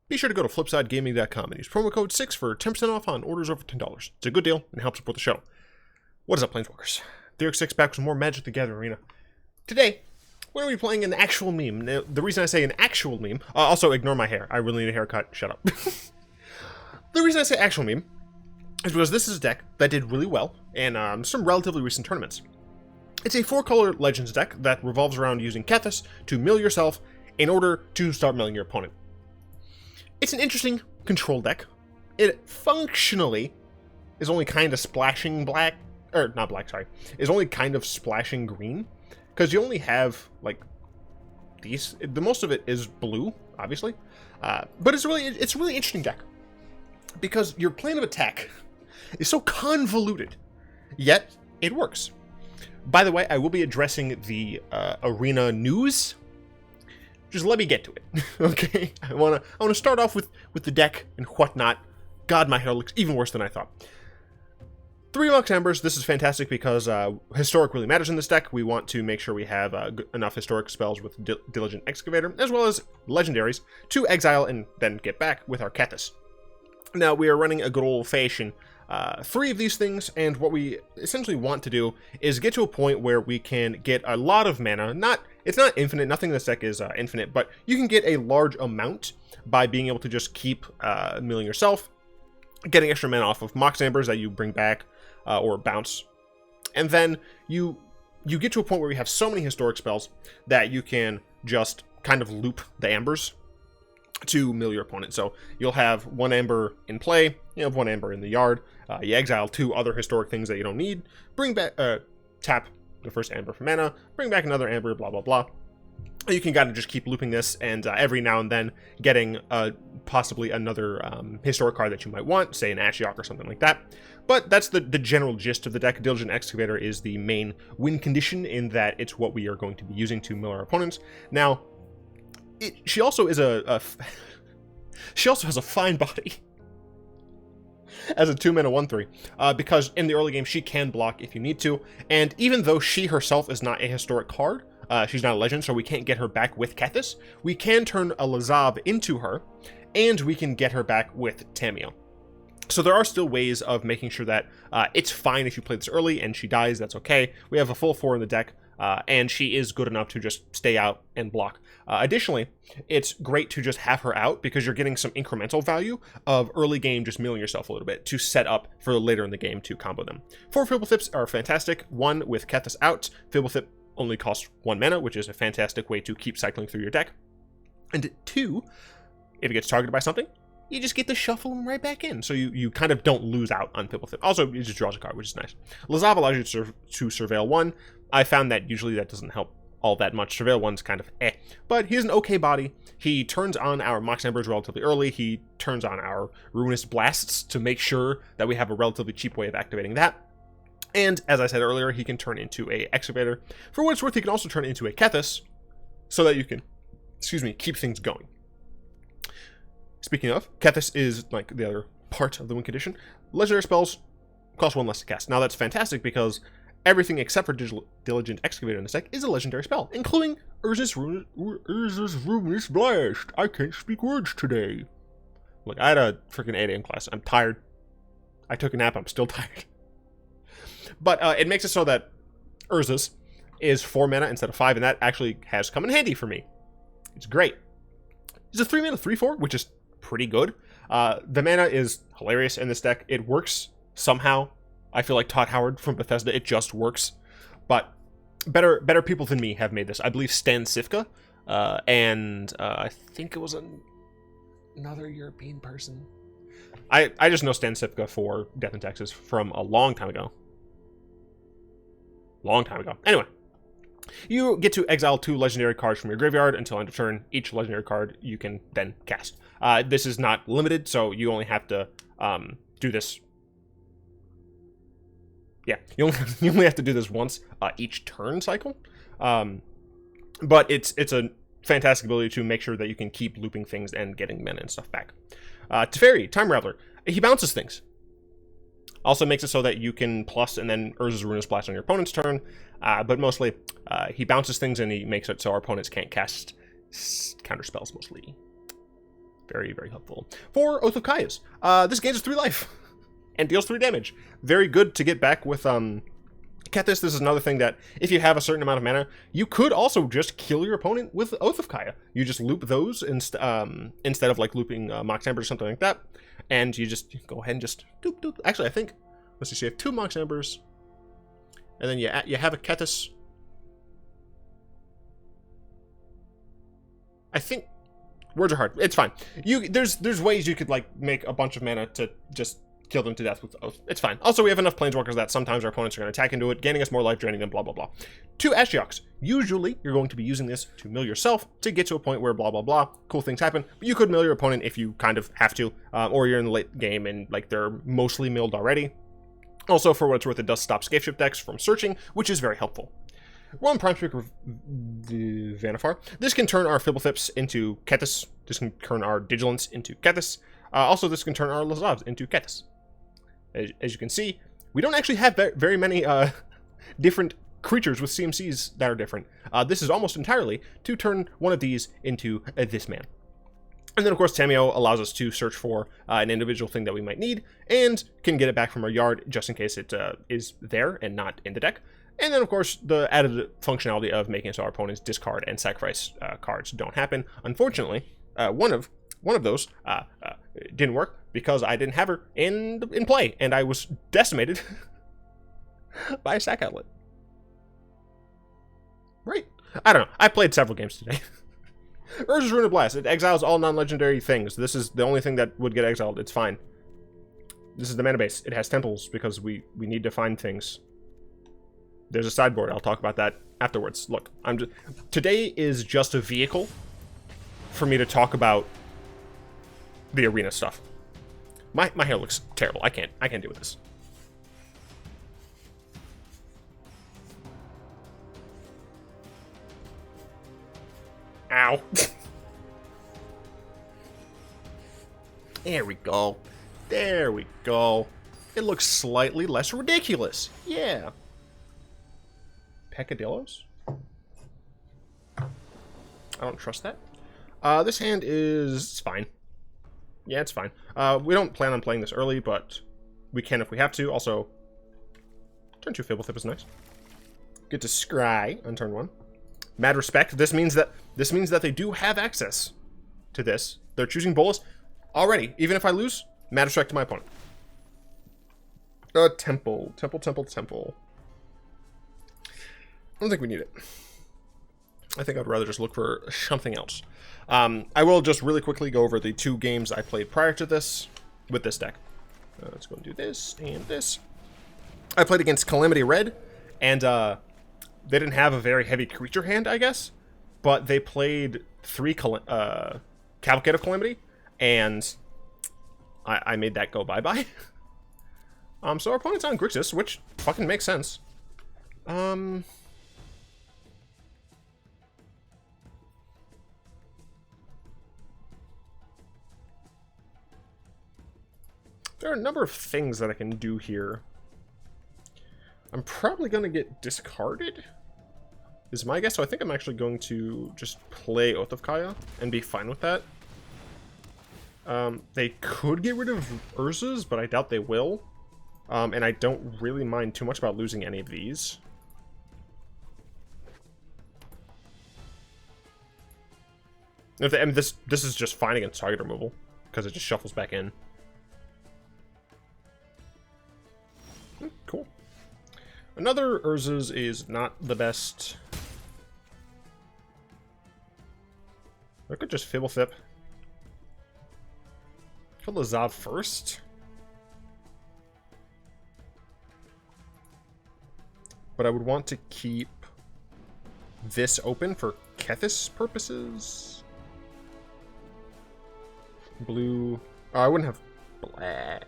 Be sure to go to flipsidegaming.com and use promo code 6 for 10% off on orders over $10. It's a good deal and helps support the show. What is up, Planeswalkers? HistorICK back with some more Magic the Gathering Arena. Today, we're going to be playing an actual meme. Now, the reason I say an actual meme, also ignore my hair. I really need a haircut. Shut up. The reason I say actual meme is because this is a deck that did really well in some relatively recent tournaments. It's a 4-color Legends deck that revolves around using Kethis to mill yourself in order to start milling your opponent. It's an interesting control deck. It functionally is only kind of splashing black, or not black, sorry, is only kind of splashing green, because you only have, like, these, the most of it is blue, obviously, but it's a really interesting deck, because your plan of attack is so convoluted, yet it works. By the way, I will be addressing the arena news. Just let me get to it, okay? I wanna start off with the deck and whatnot. God, my hair looks even worse than I thought. 3 Mox Ambers. This is fantastic because HistorICK really matters in this deck. We want to make sure we have enough HistorICK spells with Diligent Excavator, as well as legendaries, to exile and then get back with our Kethis. Now, we are running a good old-fashioned 3 of these things, and what we essentially want to do is get to a point where we can get a lot of mana. It's not infinite, nothing in this deck is infinite, but you can get a large amount by being able to just keep milling yourself, getting extra mana off of Mox Ambers that you bring back, or bounce. And then you get to a point where you have so many HistorICK spells that you can just kind of loop the Ambers to mill your opponent. So you'll have 1 Amber in play, you have 1 Amber in the yard, you exile 2 other HistorICK things that you don't need, bring back, tap the first Amber for mana, bring back another Amber, blah, blah, blah. You can kind of just keep looping this, and every now and then getting possibly another HistorICK card that you might want, say an Ashiok or something like that. But that's the general gist of the deck. Diligent Excavator is the main win condition in that it's what we are going to be using to mill our opponents. Now, she also is she also has a fine body as a 2-mana 1/3, because in the early game she can block if you need to, and even though she herself is not a HistorICK card, she's not a legend, so we can't get her back with Kethis, we can turn a Lazav into her, and we can get her back with Tamiyo. So there are still ways of making sure that it's fine if you play this early and she dies, that's okay. We have a full 4 in the deck, and she is good enough to just stay out and block. Additionally, it's great to just have her out because you're getting some incremental value of early game just milling yourself a little bit to set up for later in the game to combo them. 4 Fblthps are fantastic. 1 with Kethis out. Fblthp only costs 1 mana, which is a fantastic way to keep cycling through your deck. And 2, if it gets targeted by something, you just get to shuffle them right back in, so you kind of don't lose out on Fblthp. Also, it just draws a card, which is nice. Lazav allows you to Surveil 1. I found that usually that doesn't help all that much. Surveil 1's kind of but he has an okay body. He turns on our Mox Ambers relatively early. He turns on our Ruinous Blasts to make sure that we have a relatively cheap way of activating that. And, as I said earlier, he can turn into a Excavator. For what it's worth, he can also turn into a Kethis, so that you can, keep things going. Speaking of, Kethis is like the other part of the win condition. Legendary spells cost 1 less to cast. Now that's fantastic because everything except for Diligent Excavator in this deck is a legendary spell, including Urza's Ruinous Blast. I can't speak words today. Look, I had a freaking 8 AM class. I'm tired. I took a nap. I'm still tired. But it makes it so that Urza's is 4 mana instead of 5, and that actually has come in handy for me. It's great. It's a 3 mana 3/4, which is pretty good. The mana is hilarious in this deck. It works somehow. I feel like Todd Howard from Bethesda, it just works. But better people than me have made this. I believe Stan Sifka, and I think it was another European person. I just know Stan Sifka for Death in Texas from a long time ago. Anyway, you get to exile 2 legendary cards from your graveyard until end of turn. Each legendary card you can then cast. This is not limited, so you only have to do this. Yeah, you only have to do this once each turn cycle. But it's a fantastic ability to make sure that you can keep looping things and getting mana and stuff back. Teferi, Time Raveler, he bounces things. Also makes it so that you can plus and then Urza's Ruinous Blast on your opponent's turn, but mostly he bounces things and he makes it so our opponents can't cast counter spells mostly. Very, very helpful. For Oath of Kaya's, this gains us 3 life and deals 3 damage. Very good to get back with Kethis. This is another thing that if you have a certain amount of mana, you could also just kill your opponent with Oath of Kaya. You just loop those instead of like looping Mox Amber or something like that, and you just go ahead and just doop doop. Actually, I think let's see, so you have 2 Mox Ambers, and then you have a Kethis. I think words are hard. It's fine. There's ways you could like make a bunch of mana to just kill them to death with Oath. It's fine. Also, we have enough Planeswalkers that sometimes our opponents are going to attack into it, gaining us more life, draining them, blah, blah, blah. 2 Ashioks. Usually, you're going to be using this to mill yourself to get to a point where blah, blah, blah. Cool things happen. But you could mill your opponent if you kind of have to, or you're in the late game and like they're mostly milled already. Also, for what it's worth, it does stop Scapeship decks from searching, which is very helpful. We're on Prime Speaker Vannifar. This can turn our Fblthps into Kethis. This can turn our Digilants into Kethis. Also, this can turn our Lazavs into Kethis. As you can see, we don't actually have very many different creatures with CMCs that are different. This is almost entirely to turn one of these into this man. And then, of course, Tamiyo allows us to search for an individual thing that we might need and can get it back from our yard just in case it is there and not in the deck. And then, of course, the added functionality of making so our opponents discard and sacrifice cards don't happen. Unfortunately, one of those didn't work because I didn't have her in play, and I was decimated by a sack outlet. Right? I don't know. I played several games today. Urza's Rune of Blast. It exiles all non-legendary things. This is the only thing that would get exiled. It's fine. This is the mana base. It has temples because we need to find things. There's a sideboard. I'll talk about that afterwards. Look, today is just a vehicle for me to talk about the arena stuff. My hair looks terrible. I can't deal with this. Ow. There we go. There we go. It looks slightly less ridiculous. Yeah. Peccadillos? I don't trust that. This hand is fine. Yeah, it's fine. We don't plan on playing this early, but we can if we have to. Also, turn 2 Fblthp is nice. Get to scry on turn 1. Mad respect. This means that they do have access to this. They're choosing Bolas already. Even if I lose, mad respect to my opponent. Temple. I don't think we need it. I think I'd rather just look for something else. I will just really quickly go over the 2 games I played prior to this with this deck. Let's go and do this and this. I played against Calamity Red, and they didn't have a very heavy creature hand, I guess, but they played 3 Cavalcade of Calamity, and I made that go bye-bye. So our opponent's on Grixis, which fucking makes sense. There are a number of things that I can do here. I'm probably going to get discarded, is my guess. So I think I'm actually going to just play Oath of Kaya and be fine with that. They could get rid of Urza's, but I doubt they will. And I don't really mind too much about losing any of these. If they, I mean, this is just fine against target removal, because it just shuffles back in. Cool. Another Urza's is not the best. I could just Fblthp. Kill Lazav first. But I would want to keep this open for Kethis purposes. Blue. Oh, I wouldn't have black.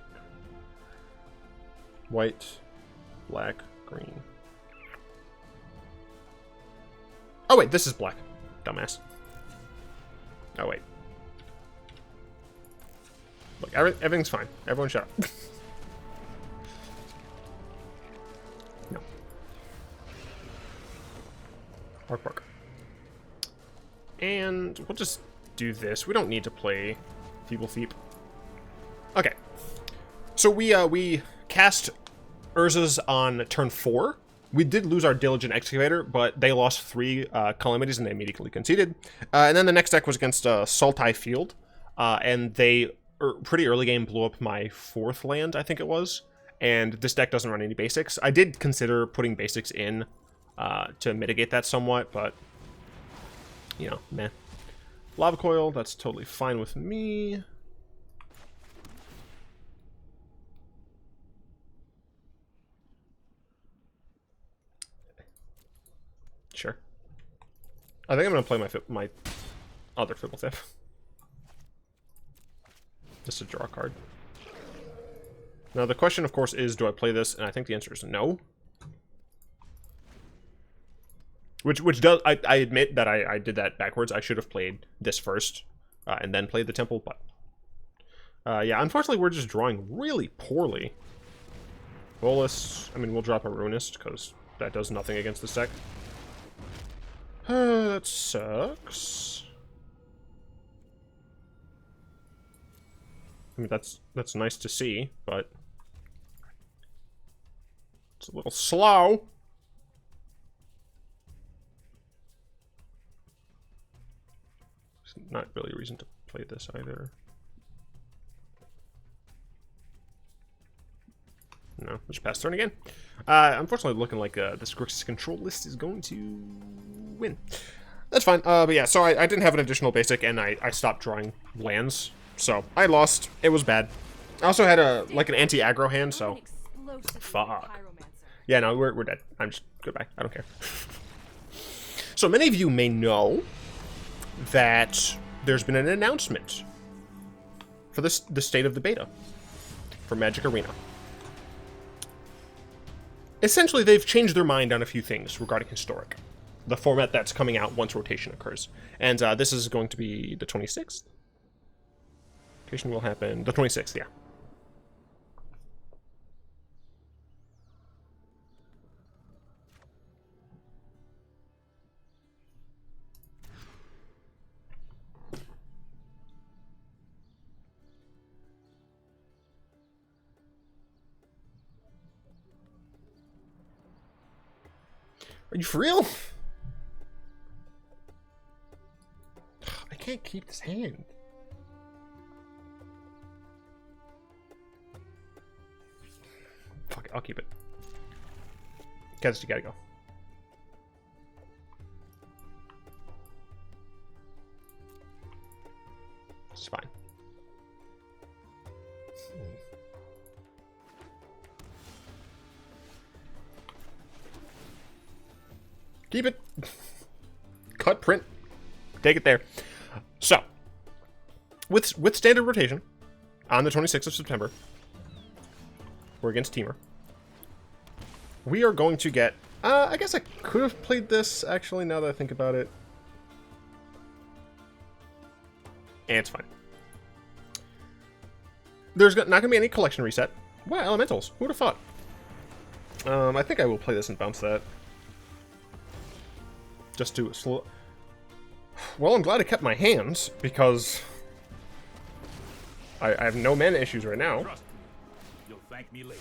White, black, green. Oh wait, this is black. Dumbass. Oh wait. Look, everything's fine. Everyone shut up. No. Bark. And we'll just do this. We don't need to play Fblthp. Okay. So we cast Urzas on turn 4. We did lose our Diligent Excavator, but they lost 3 Calamities and they immediately conceded. And then the next deck was against Sultai Field, and they pretty early game blew up my 4th land, I think it was. And this deck doesn't run any basics. I did consider putting basics in to mitigate that somewhat, but you know, meh. Lava Coil, that's totally fine with me. Sure. I think I'm going to play my other Fblthp. Just to draw a card. Now the question, of course, is do I play this? And I think the answer is no. Which does, I admit that I did that backwards. I should have played this first and then played the Temple, but yeah, unfortunately we're just drawing really poorly. Bolus, I mean, we'll drop a Ruinous because that does nothing against this deck. That sucks. I mean, that's nice to see, but it's a little slow. There's not really a reason to play this either. No, just pass turn again. Unfortunately, looking like this Grixis Control list is going to win. That's fine. But yeah, so I didn't have an additional basic, and I stopped drawing lands. So I lost. It was bad. I also had like an anti-aggro hand, so fuck. Yeah, no, we're dead. I'm just goodbye. I don't care. So many of you may know that there's been an announcement for the state of the beta for Magic Arena. Essentially, they've changed their mind on a few things regarding HistorICK, the format that's coming out once rotation occurs. And this is going to be the 26th. Rotation will happen the 26th, yeah. Are you for real? I can't keep this hand. Fuck it, I'll keep it. Kethis, you gotta go. It's fine. Keep it. Cut, print. Take it there. So, with standard rotation, on the 26th of September, we're against Temur. We are going to get... I guess I could have played this, actually, now that I think about it. And it's fine. There's not going to be any collection reset. Wow, Elementals. Who would have thought? I think I will play this and bounce that. Just do it slow. Well, I'm glad I kept my hands, because I have no mana issues right now. Trust me. You'll thank me later.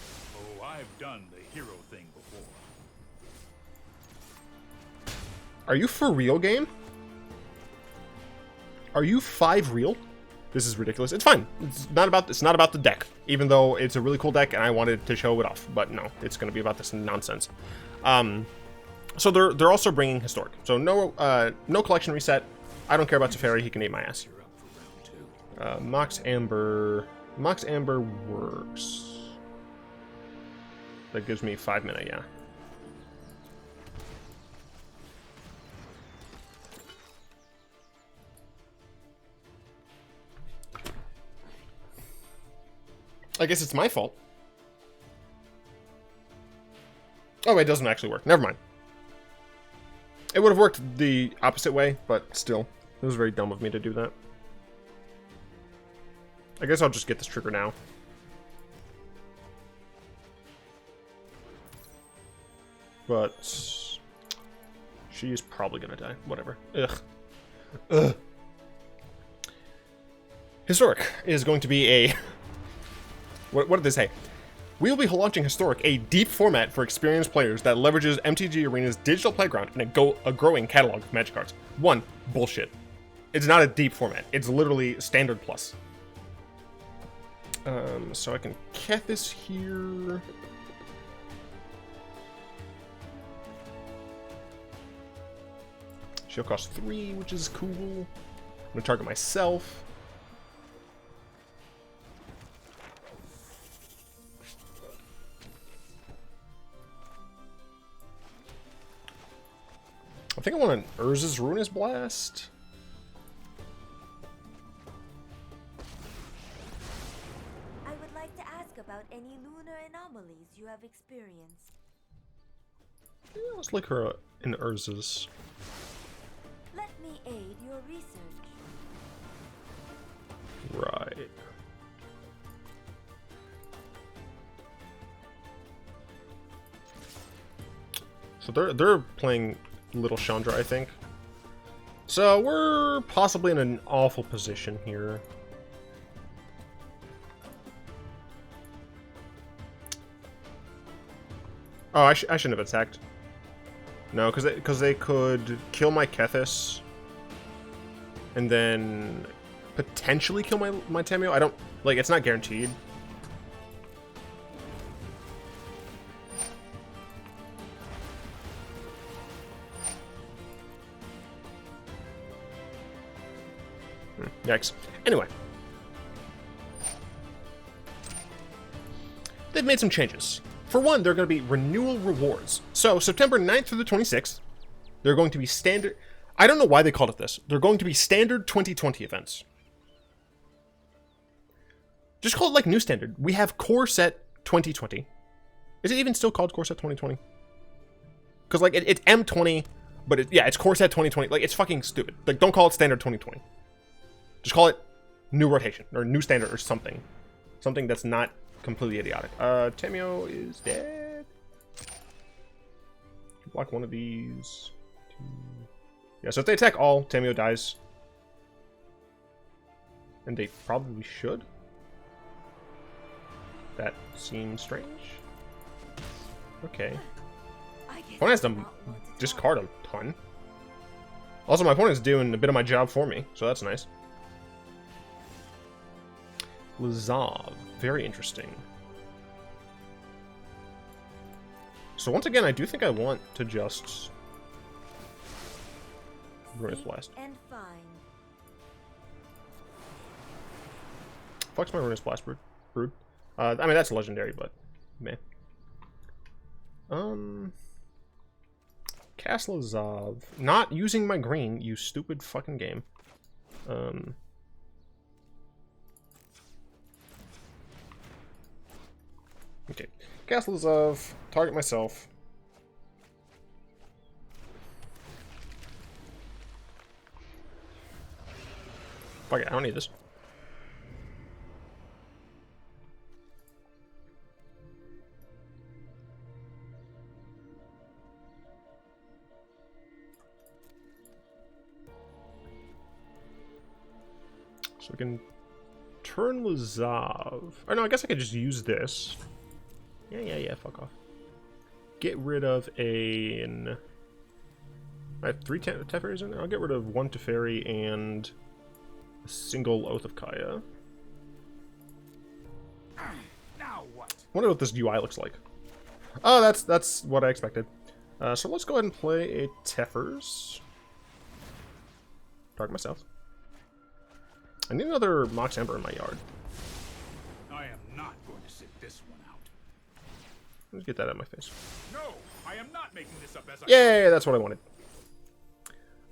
Oh, I've done the hero thing before. Are you for real, game? Are you 5 real? This is ridiculous. It's fine. It's not about the deck, even though it's a really cool deck and I wanted to show it off. But no, it's going to be about this nonsense. So they're also bringing HistorICK. So no collection reset. I don't care about Teferi. He can eat my ass. Mox Amber. Mox Amber works. That gives me 5 mana, yeah. I guess it's my fault. Oh, it doesn't actually work. Never mind. It would have worked the opposite way, but still. It was very dumb of me to do that. I guess I'll just get this trigger now. But she's probably gonna die. Whatever. Ugh. Ugh. HistorICK is going to be a... what did they say? We will be launching HistorICK, a deep format for experienced players that leverages MTG Arena's digital playground and a growing catalog of Magic cards. One, bullshit. It's not a deep format. It's literally standard plus. So I can Kethis here. She'll cost 3, which is cool. I'm gonna target myself. I think I want an Urza's Ruinous Blast. I would like to ask about any lunar anomalies you have experienced. Yeah, let's look her in Urza's. Let me aid your research. Right. So they're playing Little Chandra, I think. So we're possibly in an awful position here. Oh, I shouldn't have attacked. No, because they could kill my Kethis, and then potentially kill my Tamiyo. I don't like. It's not guaranteed. Yikes. Anyway. They've made some changes. For one, there are going to be renewal rewards. So, September 9th through the 26th, they're going to be standard... I don't know why they called it this. They're going to be standard 2020 events. Just call it like new standard. We have Core Set 2020. Is it even still called Core Set 2020? Because, like, it's M20, but it's Core Set 2020. Like, it's fucking stupid. Like, don't call it standard 2020. Just call it new rotation, or new standard, or something. Something that's not completely idiotic. Tamiyo is dead. Block one of these. Two. Yeah, so if they attack all, Tamiyo dies. And they probably should. That seems strange. Okay. Opponent has to discard a ton. Also, my opponent's doing a bit of my job for me, so that's nice. Lazav. Very interesting. So once again, I do think I want to just... Ruinous Blast. Flex my Ruinous Blast Brood. I mean, that's legendary, but... man. Cast Lazav. Not using my green, you stupid fucking game. Okay, Cast Lazav, target myself. Fuck it, I don't need this. So we can turn Lazav. Or no, I guess I could just use this. Yeah, fuck off. Get rid of I have 3 Teferis in there. I'll get rid of 1 Teferi and a single Oath of Kaya. Now what? Wonder what this UI looks like. Oh, that's what I expected. So let's go ahead and play a Tefers. Target myself. I need another Mox Amber in my yard. I am not going to sit this one out. Let's get that out of my face. No, I am not making this up as I... Yay, that's what I wanted.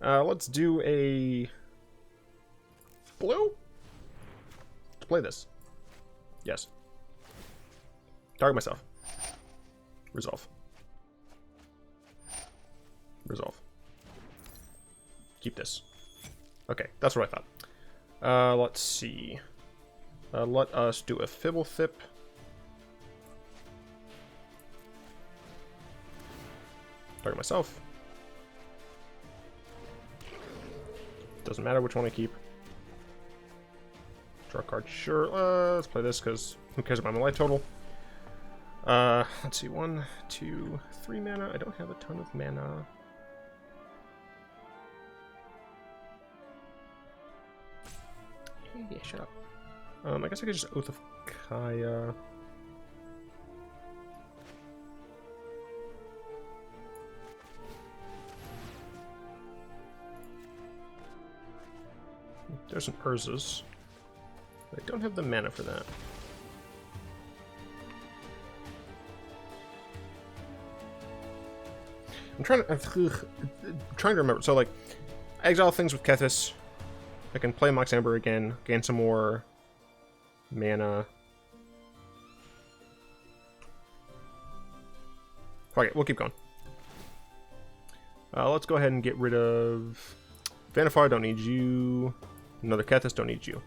Let's do a... blue? Let's play this. Yes. Target myself. Resolve. Resolve. Keep this. Okay, that's what I thought. Let's see. Let us do a Fblthp. Target myself. Doesn't matter which one I keep. Draw a card, sure. Let's play this because who cares about my life total? Let's see, 1, 2, 3 mana. I don't have a ton of mana. Yeah, shut up. I guess I could just Oath of Kaya. There's an Urza's. I don't have the mana for that. I'm trying to remember. So, like, I exile things with Kethis. I can play Mox Amber again, gain some more mana. Okay, we'll keep going. Let's go ahead and get rid of Vannifar, don't need you. Another Kethis, don't need you.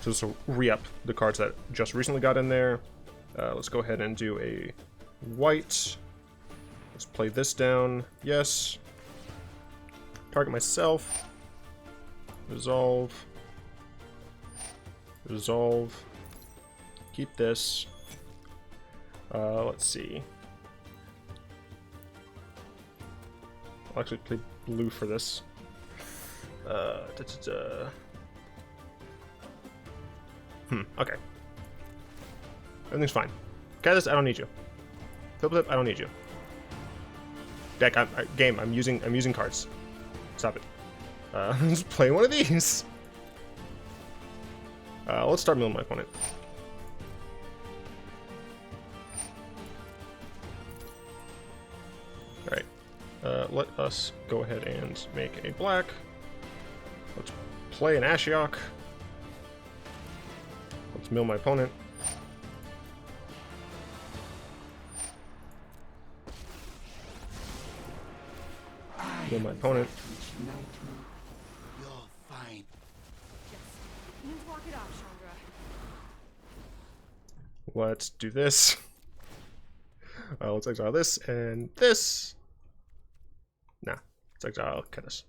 So this will re-up the cards that just recently got in there. Let's go ahead and do a white. Let's play this down. Yes. Target myself. Resolve. Resolve. Keep this. Let's see. I'll actually play blue for this. Okay. Everything's fine. Kethis, I don't need you. Fblthp, I don't need you. Deck, game, I'm using cards. Stop it. Let's play one of these. Let's start milling my opponent. Alright. Let us go ahead and make a black. Let's play an Ashiok. Let's mill my opponent. Mill my opponent. You'll find. Walk it off, Chandra. Let's do this. Let's exile this and this. Nah, let's exile Kethis.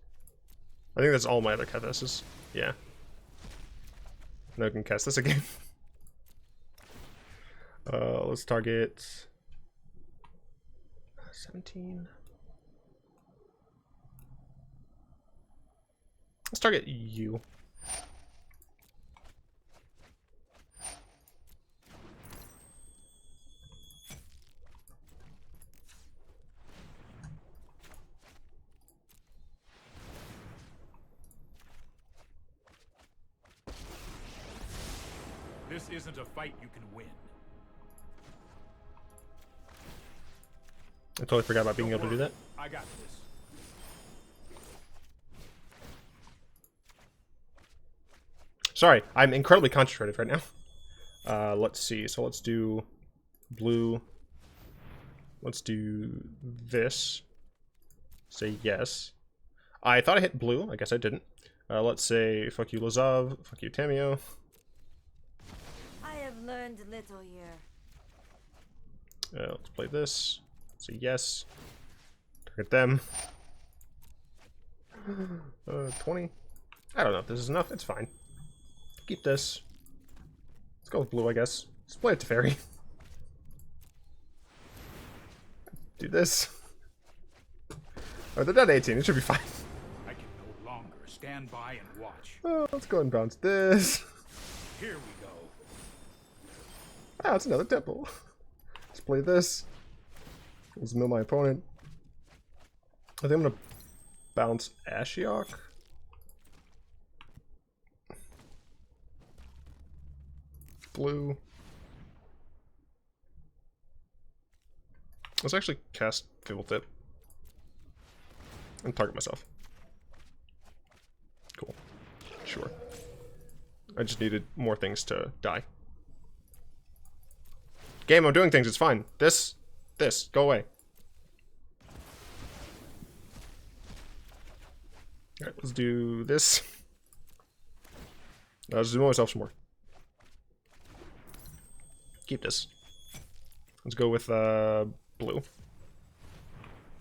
I think that's all my other Kethises. Yeah. Now I can cast this again. Let's target 17. Let's target you. This isn't a fight you can win. I totally forgot about being able to do that. I got this. Sorry, I'm incredibly concentrated right now. Let's see. So let's do blue. Let's do this. Say yes. I thought I hit blue. I guess I didn't. Let's say fuck you Lazav, fuck you Tamiyo. I have learned little here. Let's play this. Say yes. Target them. 20. I don't know if this is enough. It's fine. Keep this. Let's go with blue, I guess. Let's play a Teferi. Do this. Oh, they're down 18. It should be fine. I can no longer stand by and watch. Let's go ahead and bounce this. Here we go. Ah, it's another temple. Let's play this. Let's mill my opponent. I think I'm gonna bounce Ashiok. Blue. Let's actually cast Fblthp and target myself. Cool. Sure. I just needed more things to die. Game, I'm doing things, it's fine. This, go away. Alright, let's do this. I'll just do myself some more. Keep this. Let's go with blue.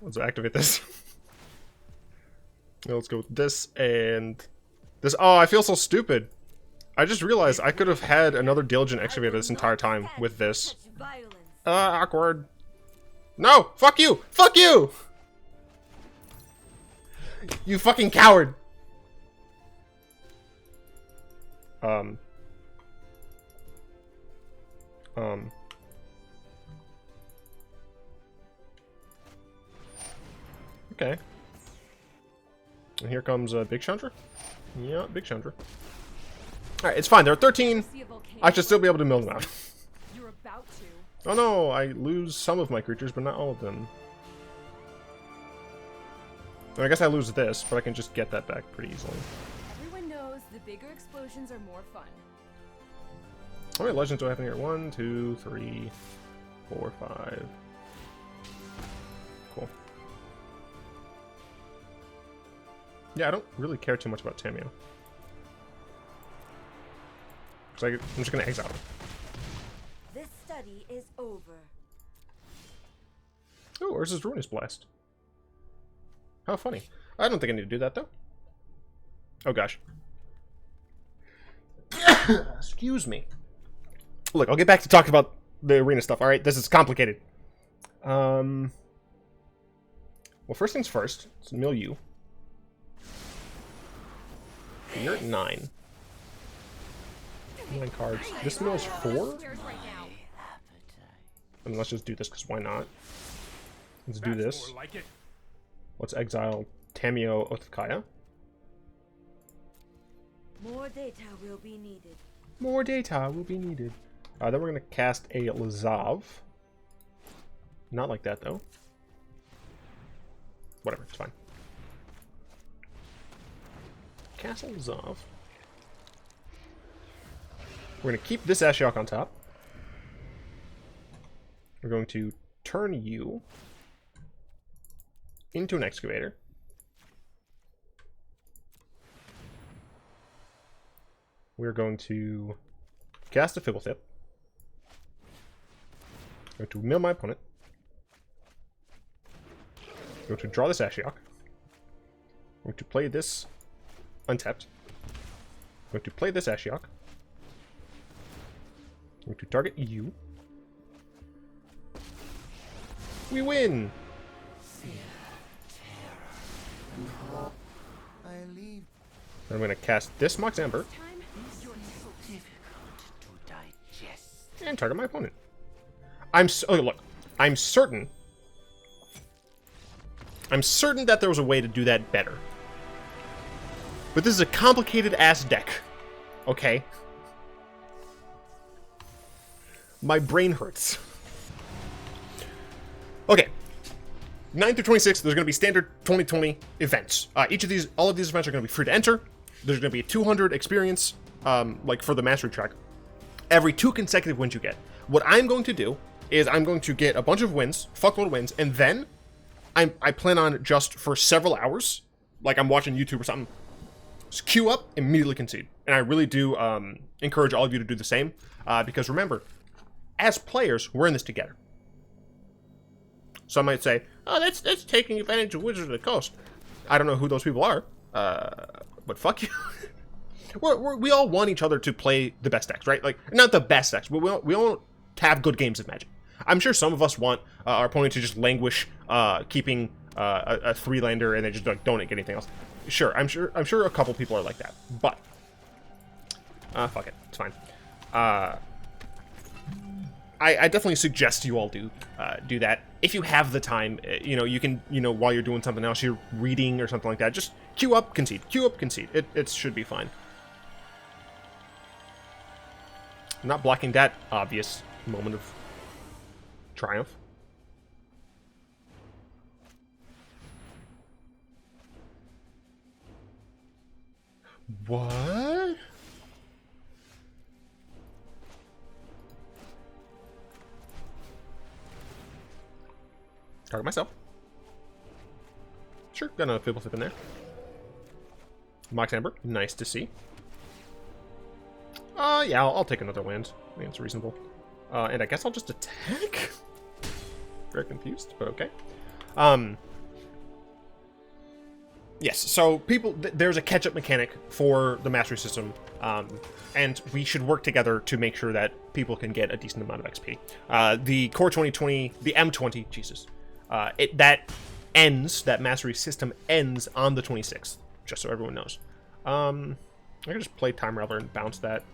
Let's activate this. Now let's go with this and this. Oh, I feel so stupid. I just realized I could have had another Diligent Excavator this entire time with this. Awkward. No! Fuck you! Fuck you! You fucking coward! Okay. And here comes Big Chandra. Yeah, Big Chandra. Alright, it's fine. There are 13. I should still be able to mill them out. You're about to. Oh no, I lose some of my creatures, but not all of them. And I guess I lose this, but I can just get that back pretty easily. Everyone knows the bigger explosions are more fun. How many legends do I have in here? 1, 2, 3, 4, 5. Cool. Yeah, I don't really care too much about Tamiyo. I'm just gonna exile him. This study is over. Oh, where's his Ruinous Blast? How funny. I don't think I need to do that, though. Oh, gosh. Excuse me. Look, I'll get back to talking about the arena stuff, alright? This is complicated. Well, first things first. Let's mill you. You're at 9. 9 cards. This mills 4? And let's just do this, because why not? Let's do this. Like it. Let's exile Tamiyo Oath of Kaya. More data will be needed. More data will be needed. Then we're going to cast a Lazav. Not like that, though. Whatever, it's fine. Cast a Lazav. We're going to keep this Ashiok on top. We're going to turn you into an Excavator. We're going to cast a Fblthp. I'm going to mill my opponent. I'm going to draw this Ashiok. I'm going to play this untapped. I'm going to play this Ashiok. I'm going to target you. We win! I'm going to cast this Mox Amber. And target my opponent. Look, I'm certain that there was a way to do that better. But this is a complicated ass deck. Okay? My brain hurts. Okay. 9 through 26, there's going to be standard 2020 events. All of these events are going to be free to enter. There's going to be a 200 experience, like for the mastery track. Every 2 consecutive wins you get. What I'm going to do is I'm going to get a bunch of wins, fuckload of wins, and then I plan on just for several hours, like I'm watching YouTube or something, just queue up, immediately concede. And I really do encourage all of you to do the same, because remember, as players, we're in this together. Some might say, oh, that's taking advantage of Wizards of the Coast. I don't know who those people are, but fuck you. we all want each other to play the best decks, right? Like, not the best decks, but we all have good games of Magic. I'm sure some of us want our opponent to just languish, keeping a 3-lander and they just like don't get anything else. Sure, I'm sure a couple people are like that, but fuck it, it's fine. I definitely suggest you all do that. If you have the time, you can, while you're doing something else, you're reading or something like that, just queue up, concede. Queue up, concede. It should be fine. I'm not blocking that obvious moment of triumph. What? Target myself. Sure, got another Fblthp in there. Mox Amber, nice to see. Yeah, I'll take another land. I think it's reasonable. And I guess I'll just attack? Very confused, but okay. Yes, so there's a catch-up mechanic for the mastery system, and we should work together to make sure that people can get a decent amount of XP. The Core 2020, the M20, Jesus, that mastery system ends on the 26th, just so everyone knows. I can just play Time Raveler and bounce that.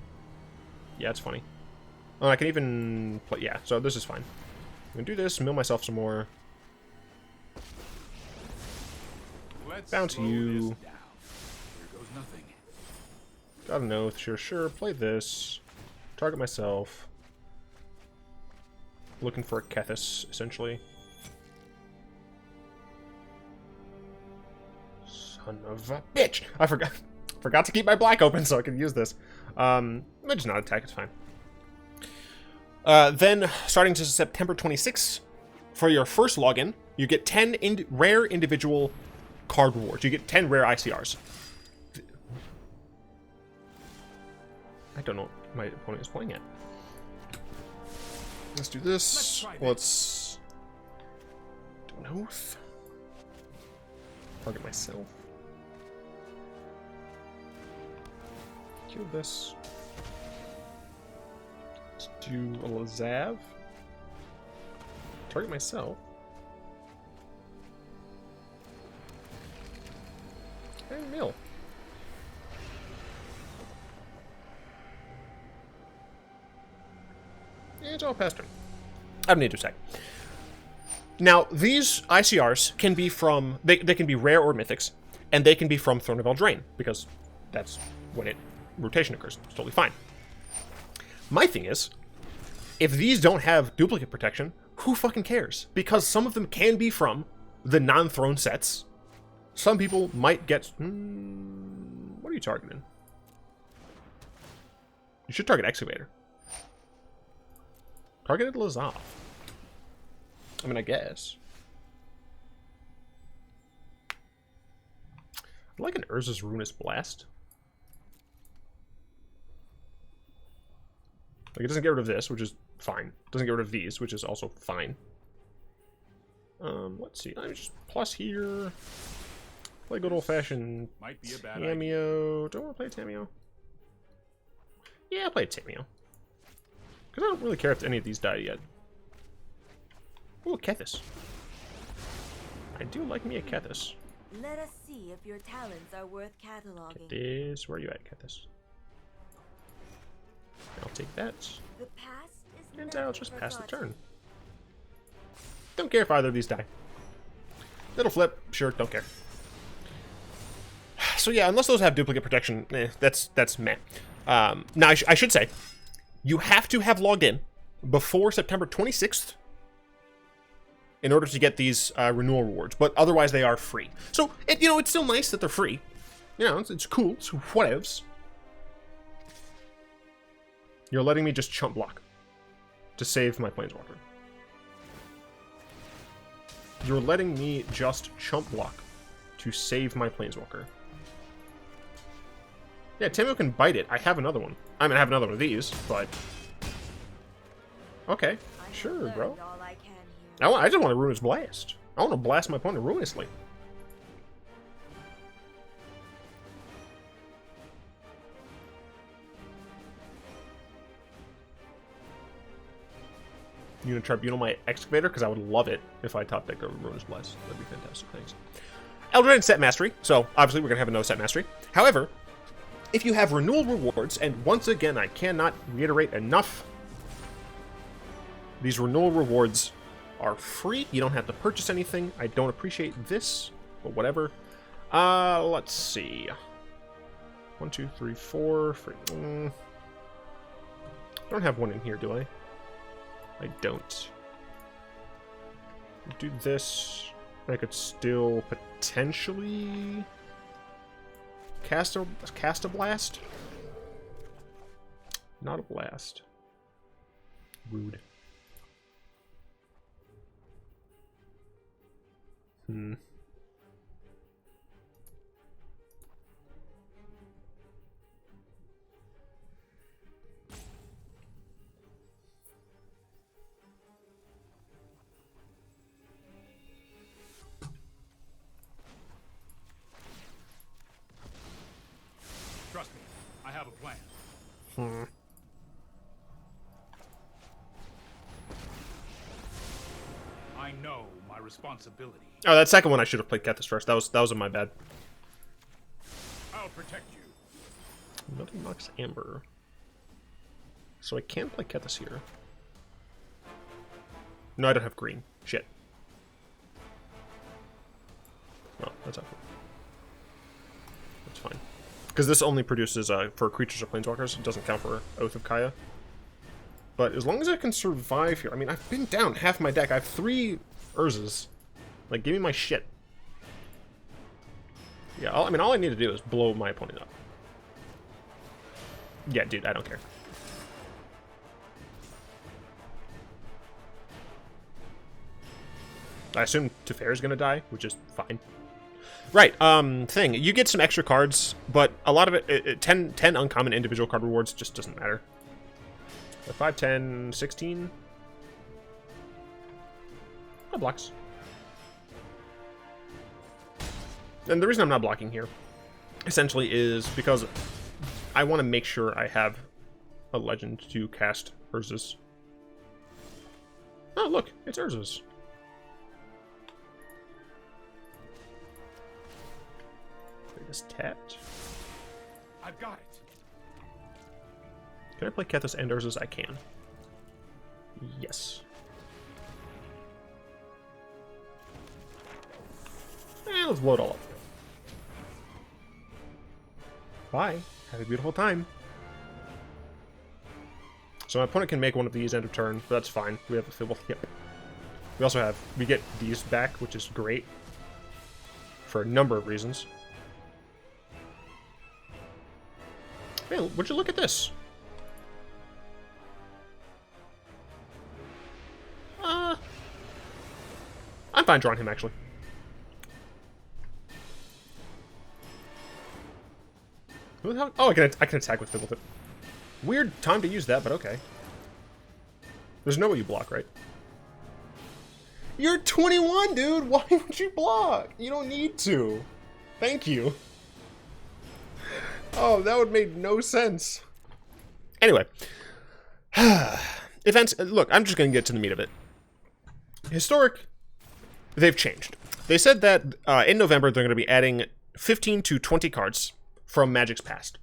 Yeah, it's funny. Oh, I can even play, yeah, so this is fine. I'm gonna do this, mill myself some more. Bounce you. Got an oath, sure. Play this. Target myself. Looking for a Kethis, essentially. Son of a bitch! I forgot to keep my black open so I could use this. I just not attack, it's fine. Then, starting to September 26th, for your first login, you get 10 rare individual card rewards. You get 10 rare ICRs. I don't know what my opponent is playing at. Let's do this. Let's do an oath. Target myself. Kill this. Let's do a Lazav. Target myself. And mill. It's all past turn. I don't need to attack. Now, these ICRs can be from... They can be rare or mythics, and they can be from Throne of Eldraine, because that's when rotation occurs. It's totally fine. My thing is, if these don't have duplicate protection, who fucking cares? Because some of them can be from the non-throne sets. Some people might get... what are you targeting? You should target Excavator. Targeted Lazav. I mean, I guess. I like an Urza's Ruinous Blast. Like, it doesn't get rid of this, which is fine. It doesn't get rid of these, which is also fine. Let's see. Let me just plus here. Play good old-fashioned Tamiyo. Do I want to play Tamiyo? Yeah, I'll play Tamiyo. Because I don't really care if any of these died yet. Ooh, Kethis. I do like me a Kethis. Let us see if your talents are worth cataloging. Kethis, where are you at, Kethis? I'll take that. The past is And never I'll just pass the forgotten. turn. Don't care if either of these die. It'll flip, sure, don't care. So yeah, unless those have duplicate protection, that's meh. Now, I should say, you have to have logged in before September 26th in order to get these renewal rewards, but otherwise they are free. So, it's still nice that they're free. It's cool, it's whatevs. You're letting me just chump block to save my Planeswalker. You're letting me just chump block to save my Planeswalker. Yeah, Tamiyo can bite it. I have another one. I mean, I have another one of these, but... Okay, sure, bro. I just want to Ruinous Blast. I want to blast my opponent ruinously. You gonna Tribunal my Excavator? Because I would love it if I top deck a Ruinous Blast. That'd be fantastic. Thanks. Eldraine set mastery, so obviously we're gonna have a no set mastery. However, if you have renewal rewards, and once again, I cannot reiterate enough, these renewal rewards are free. You don't have to purchase anything. I don't appreciate this, but whatever. Let's see. 1, 2, 3, 4. Free. I don't have one in here, do I? I don't. Do this. I could still potentially cast a blast. Not a blast. Rude. I know my responsibility. Oh, that second one I should have played Kethis first. That was my bad. I'll protect you. Another Mox Amber. So I can play Kethis here. No, I don't have green. Shit. Oh, that's okay. That's fine. Because this only produces for creatures or planeswalkers. It doesn't count for Oath of Kaya. But as long as I can survive here... I mean, I've been down half my deck. I have 3 Urzas. Like, give me my shit. Yeah, all I need to do is blow my opponent up. Yeah, dude, I don't care. I assume Teferi's gonna die, which is fine. Right, thing. You get some extra cards, but a lot of it 10 uncommon individual card rewards just doesn't matter. 5, 10, 16. That blocks. And the reason I'm not blocking here, essentially, is because I want to make sure I have a legend to cast Urza's. Oh, look, it's Urza's. They just tapped. I've got it. Can I play Kethis and Urza's? I can. Yes. And let's blow it all up. Bye. Have a beautiful time. So my opponent can make one of these end of turn, but that's fine. We have a Fblthp. Yep. We get these back, which is great. For a number of reasons. Man, would you look at this? I'm fine drawing him, actually. Who the hell? Oh, I can attack with Fblthp. Weird time to use that, but okay. There's no way you block, right? You're 21, dude! Why would you block? You don't need to. Thank you. Oh, that would make no sense. Anyway. Events. Look, I'm just going to get to the meat of it. Historic, they've changed. They said that in November they're going to be adding 15 to 20 cards from Magic's past.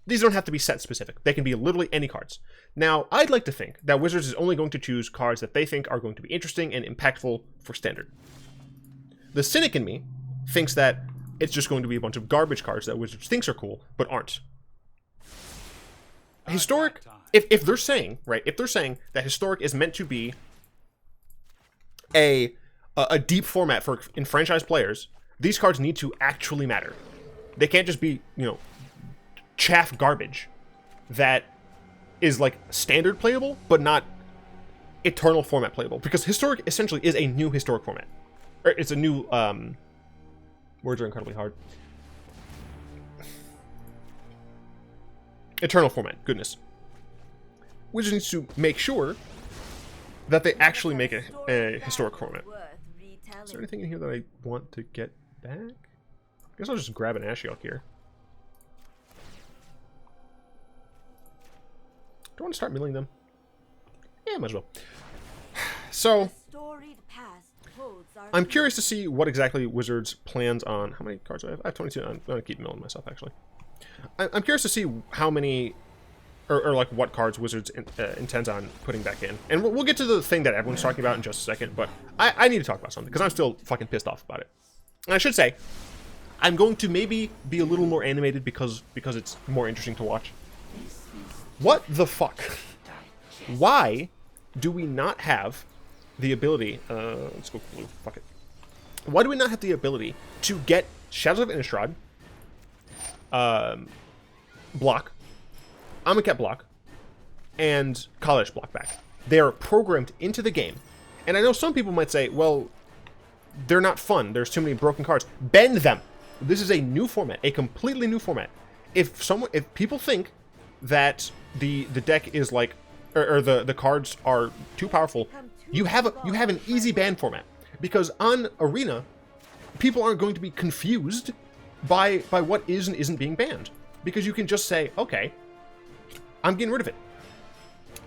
These don't have to be set specific. They can be literally any cards. Now, I'd like to think that Wizards is only going to choose cards that they think are going to be interesting and impactful for Standard. The cynic in me thinks that it's just going to be a bunch of garbage cards that Wizards thinks are cool, but aren't. Historic, if they're saying, right, if they're saying that Historic is meant to be a deep format for enfranchised players, these cards need to actually matter. They can't just be, you know, chaff garbage that is like Standard playable, but not Eternal format playable. Because Historic essentially is a new Historic format. Or it's a new, words are incredibly hard. Eternal format, goodness. Wizards needs to make sure that they actually make a Historic format. Is there anything in here that I want to get back? I guess I'll just grab an Ashiok here. Do I want to start milling them? Yeah, might as well. So, I'm curious to see what exactly Wizards plans on. How many cards do I have? I have 22. I'm going to keep milling myself, actually. I'm curious to see how many, or like what cards Wizards intends on putting back in. And we'll get to the thing that everyone's talking about in just a second, but I need to talk about something, because I'm still fucking pissed off about it. And I should say, I'm going to maybe be a little more animated because it's more interesting to watch. What the fuck? Why do we not have the ability... let's go blue. Fuck it. Why do we not have the ability to get Shadows of Innistrad, block, Amonkhet block, and Kaladesh block back? They are programmed into the game. And I know some people might say, well, they're not fun. There's too many broken cards. Bend them. This is a new format, a completely new format. If people think that the deck is like, or the cards are too powerful, you have an easy ban format, because on Arena, people aren't going to be confused by what is and isn't being banned, because you can just say, okay, I'm getting rid of it.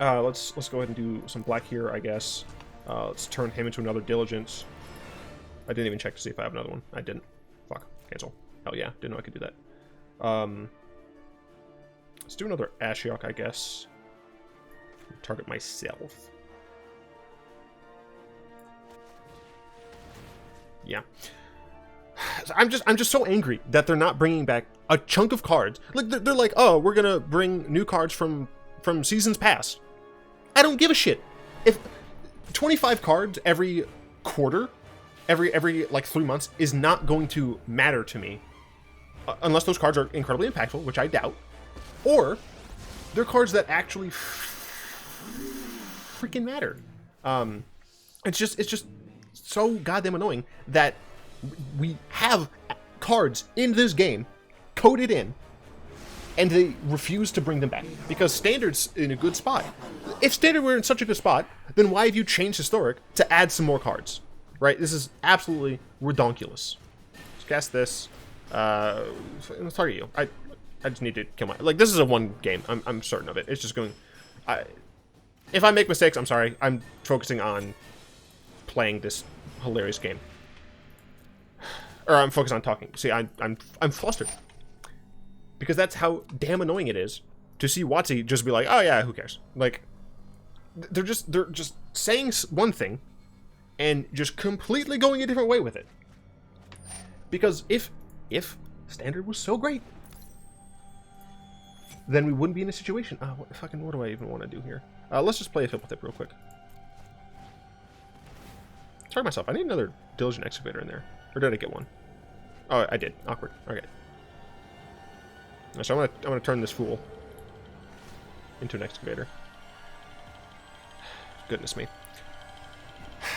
Let's go ahead and do some black here, I guess. Let's turn him into another Diligence. I didn't even check to see if I have another one. I didn't. Fuck. Cancel. Hell yeah. Didn't know I could do that. Let's do another Ashiok, I guess. Target myself. Yeah. I'm just so angry that they're not bringing back a chunk of cards. Like they're like, oh, we're gonna bring new cards from seasons past. I don't give a shit. If 25 cards every quarter, every like 3 months is not going to matter to me, unless those cards are incredibly impactful, which I doubt, or they're cards that actually freaking matter. It's just so goddamn annoying that we have cards in this game coded in, and they refuse to bring them back because Standard's in a good spot. If Standard were in such a good spot, then why have you changed Historic to add some more cards? Right? This is absolutely redonkulous. Let's cast this. Let's target you. I just need to kill my... Like, this is a one game. I'm certain of it. It's just going... If I make mistakes, I'm sorry. I'm focusing on playing this hilarious game. Or I'm focused on talking. See, I'm flustered. Because that's how damn annoying it is to see WotC just be like, oh yeah, who cares? Like, they're just saying one thing and just completely going a different way with it. Because if Standard was so great, then we wouldn't be in a situation. What do I even want to do here? Let's just play a Fblthp real quick. Sorry myself. I need another Diligent Excavator in there. Or did I get one? Oh, I did. Awkward. Okay. So I'm gonna turn this fool into an excavator. Goodness me.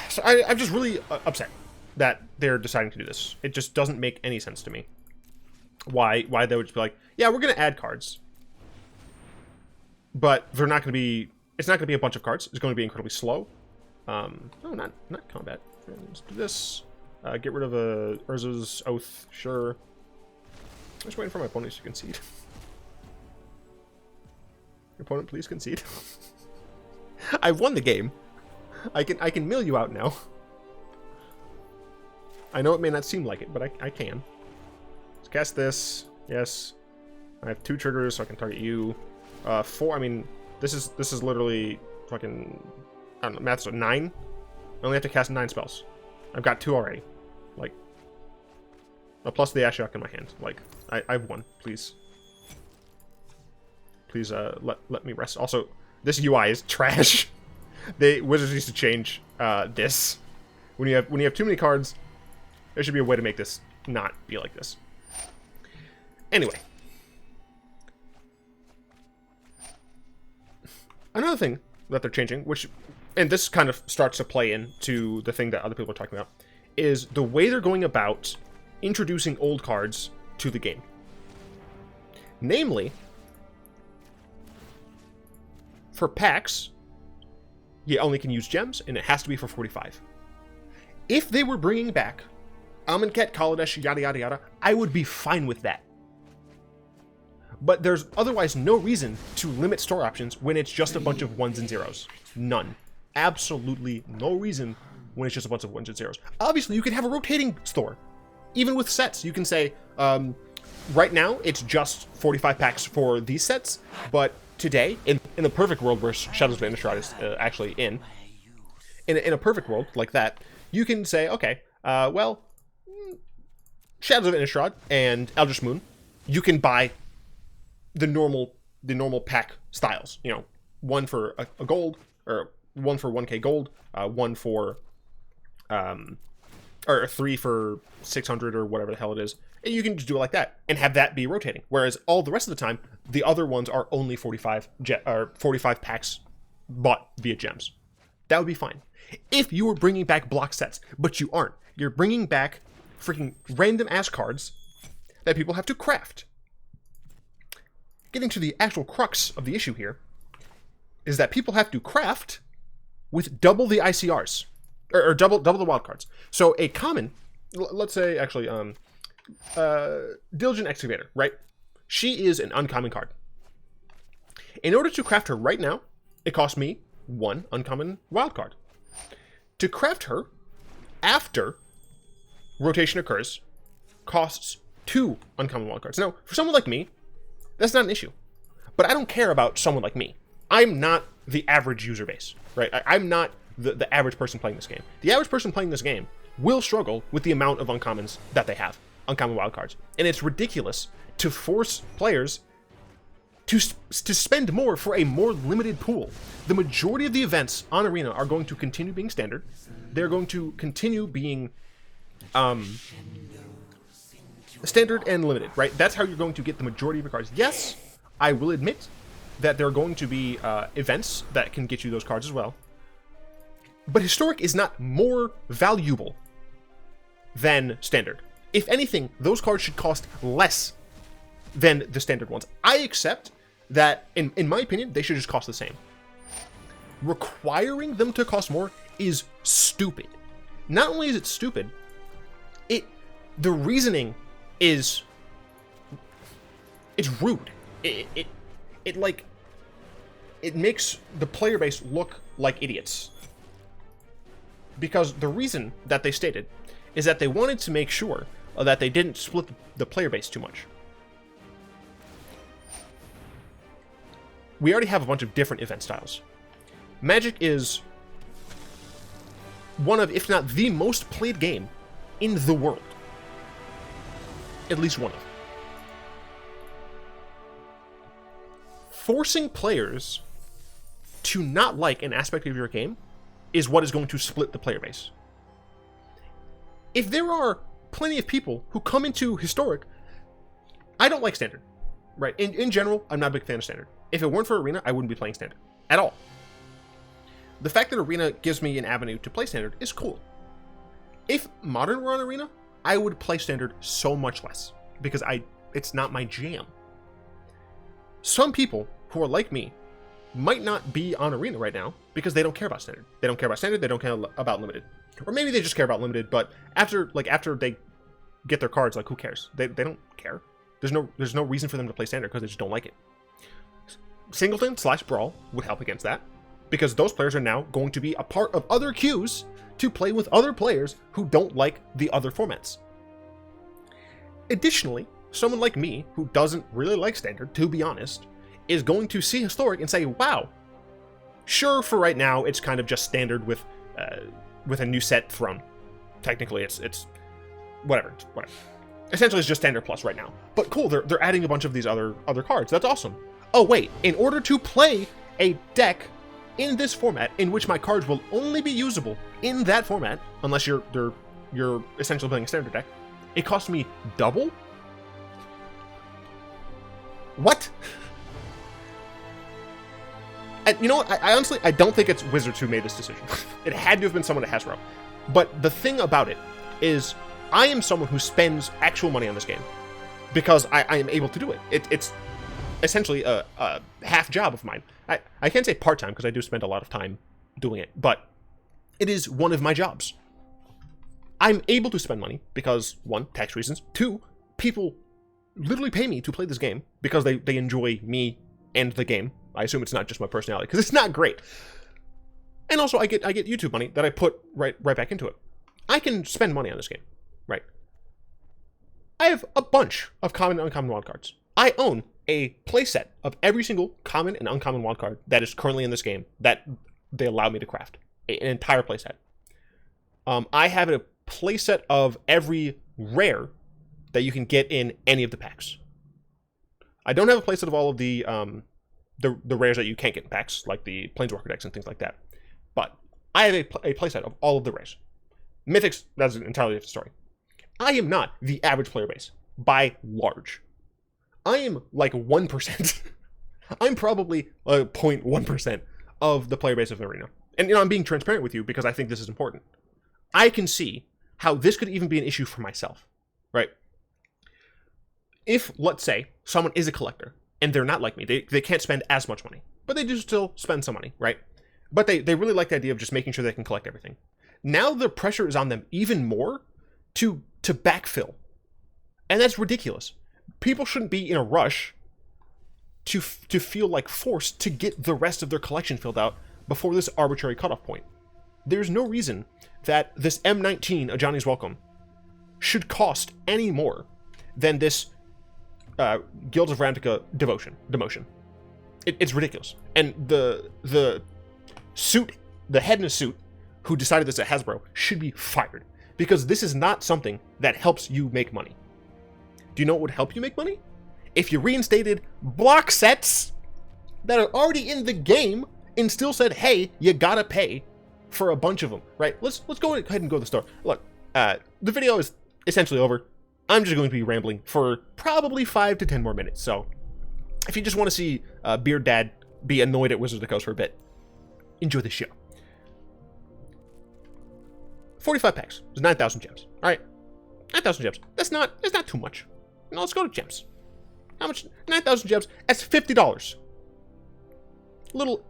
So I'm just really upset that they're deciding to do this. It just doesn't make any sense to me. Why they would just be like, yeah, we're gonna add cards, but they're not gonna be. It's not gonna be a bunch of cards. It's going to be incredibly slow. No, not combat. Let's do this. Get rid of Urza's Oath. Sure. I'm just waiting for my opponents to concede. Your opponent, please concede. I've won the game. I can mill you out now. I know it may not seem like it, but I can. Let's cast this. Yes. I have 2 triggers, so I can target you. 4. I mean, this is literally fucking. I don't know. Math's 9. I only have to cast 9 spells. I've got 2 already. Like. Plus the Ashiok in my hand. Like, I've won. Please. Please, let me rest. Also, this UI is trash. Wizards used to change this. When you have too many cards, there should be a way to make this not be like this. Anyway. Another thing that they're changing, and this kind of starts to play into the thing that other people are talking about, is the way they're going about introducing old cards to the game. Namely, for packs, you only can use gems, and it has to be for 45. If they were bringing back Amonkhet, Kaladesh, yada yada yada, I would be fine with that. But there's otherwise no reason to limit store options when it's just a bunch of 1s and 0s. None. Absolutely no reason when it's just a bunch of 1s and 0s. Obviously, you can have a rotating store. Even with sets, you can say, right now, it's just 45 packs for these sets, but today, in the perfect world where Shadows of Innistrad is actually in a perfect world like that, you can say, okay, well, Shadows of Innistrad and Eldritch Moon, you can buy the normal pack styles. You know, 1 for a gold, or 1 for 1k gold, 1 for, or 3 for 600 or whatever the hell it is. And you can just do it like that and have that be rotating. Whereas all the rest of the time, the other ones are only 45 packs bought via gems. That would be fine. If you were bringing back block sets, but you aren't. You're bringing back freaking random ass cards that people have to craft. Getting to the actual crux of the issue here is that people have to craft with double the ICRs. Or double the wild cards. So a common, let's say actually, Diligent Excavator, right? She is an uncommon card. In order to craft her right now, it costs me 1 uncommon wildcard. To craft her after rotation occurs costs 2 uncommon wildcards. Now, for someone like me, that's not an issue. But I don't care about someone like me. I'm not the average user base, right? I'm not the average person playing this game. The average person playing this game will struggle with the amount of uncommons that they have, uncommon wildcards. And it's ridiculous to force players to spend more for a more limited pool. The majority of the events on Arena are going to continue being standard. They're going to continue being standard and limited, right? That's how you're going to get the majority of your cards. Yes, I will admit that there are going to be events that can get you those cards as well. But HistorICK is not more valuable than standard. If anything, those cards should cost less than the standard ones. I accept that, in my opinion, they should just cost the same. Requiring them to cost more is stupid. Not only is it stupid, the reasoning is, it's rude. It makes the player base look like idiots. Because the reason that they stated is that they wanted to make sure that they didn't split the player base too much. We already have a bunch of different event styles. Magic is one of, if not the most played game in the world. At least one of. Forcing players to not like an aspect of your game is what is going to split the player base. If there are plenty of people who come into HistorICK, I don't like standard, right? In general, I'm not a big fan of standard. If it weren't for Arena, I wouldn't be playing standard at all. The fact that Arena gives me an avenue to play standard is cool. If Modern were on Arena, I would play standard so much less because it's not my jam. Some people who are like me might not be on Arena right now because they don't care about standard. They don't care about standard, they don't care about limited. Or maybe they just care about limited, but after they get their cards, like, who cares? They don't care. There's no reason for them to play standard because they just don't like it. Singleton/Brawl would help against that, because those players are now going to be a part of other queues to play with other players who don't like the other formats. Additionally, someone like me, who doesn't really like standard, to be honest, is going to see HistorICK and say, wow, sure, for right now, it's kind of just standard with a new set thrown. Technically, it's whatever. Essentially, it's just standard plus right now. But cool, they're adding a bunch of these other cards. That's awesome. Oh, wait, in order to play a deck in this format, in which my cards will only be usable in that format, unless you're essentially playing a standard deck, it costs me double? What? And you know what? I honestly, I don't think it's Wizards who made this decision. It had to have been someone at Hasbro. But the thing about it is, I am someone who spends actual money on this game because I am able to do it. It's essentially a half job of mine. I can't say part-time because I do spend a lot of time doing it, but it is one of my jobs. I'm able to spend money because, 1, tax reasons, 2, people literally pay me to play this game because they enjoy me and the game. I assume it's not just my personality, because it's not great. And also, I get YouTube money that I put right back into it. I can spend money on this game, right? I have a bunch of common and uncommon wildcards. I own a playset of every single common and uncommon wildcard that is currently in this game that they allow me to craft. An entire playset. I have a playset of every rare that you can get in any of the packs. I don't have a playset of all of the rares that you can't get in packs, like the Planeswalker decks and things like that. But I have a playset of all of the rares. Mythics, that's an entirely different story. I am not the average player base, by large. I am like 1%. I'm probably 0.1% of the player base of Arena. And I'm being transparent with you because I think this is important. I can see how this could even be an issue for myself, right? If, let's say, someone is a collector, and they're not like me, they can't spend as much money, but they do still spend some money, right? But they really like the idea of just making sure they can collect everything. Now the pressure is on them even more to backfill. And that's ridiculous. People shouldn't be in a rush to feel like forced to get the rest of their collection filled out before this arbitrary cutoff point. There's no reason that this M19, A Johnny's Welcome, should cost any more than this Guilds of Ravnica demotion. It's ridiculous. And the suit, the head in a suit who decided this at Hasbro should be fired, because this is not something that helps you make money. Do you know what would help you make money? If you reinstated block sets that are already in the game and still said, hey, you gotta pay for a bunch of them, right? Let's go ahead and go to the store. Look, the video is essentially over. I'm just going to be rambling for probably 5 to 10 more minutes. So if you just want to see Beard Dad be annoyed at Wizards of the Coast for a bit, enjoy the show. 45 packs. There's 9,000 gems. All right, 9,000 gems. That's not too much. Now let's go to gems. How much? 9,000 gems. That's $50.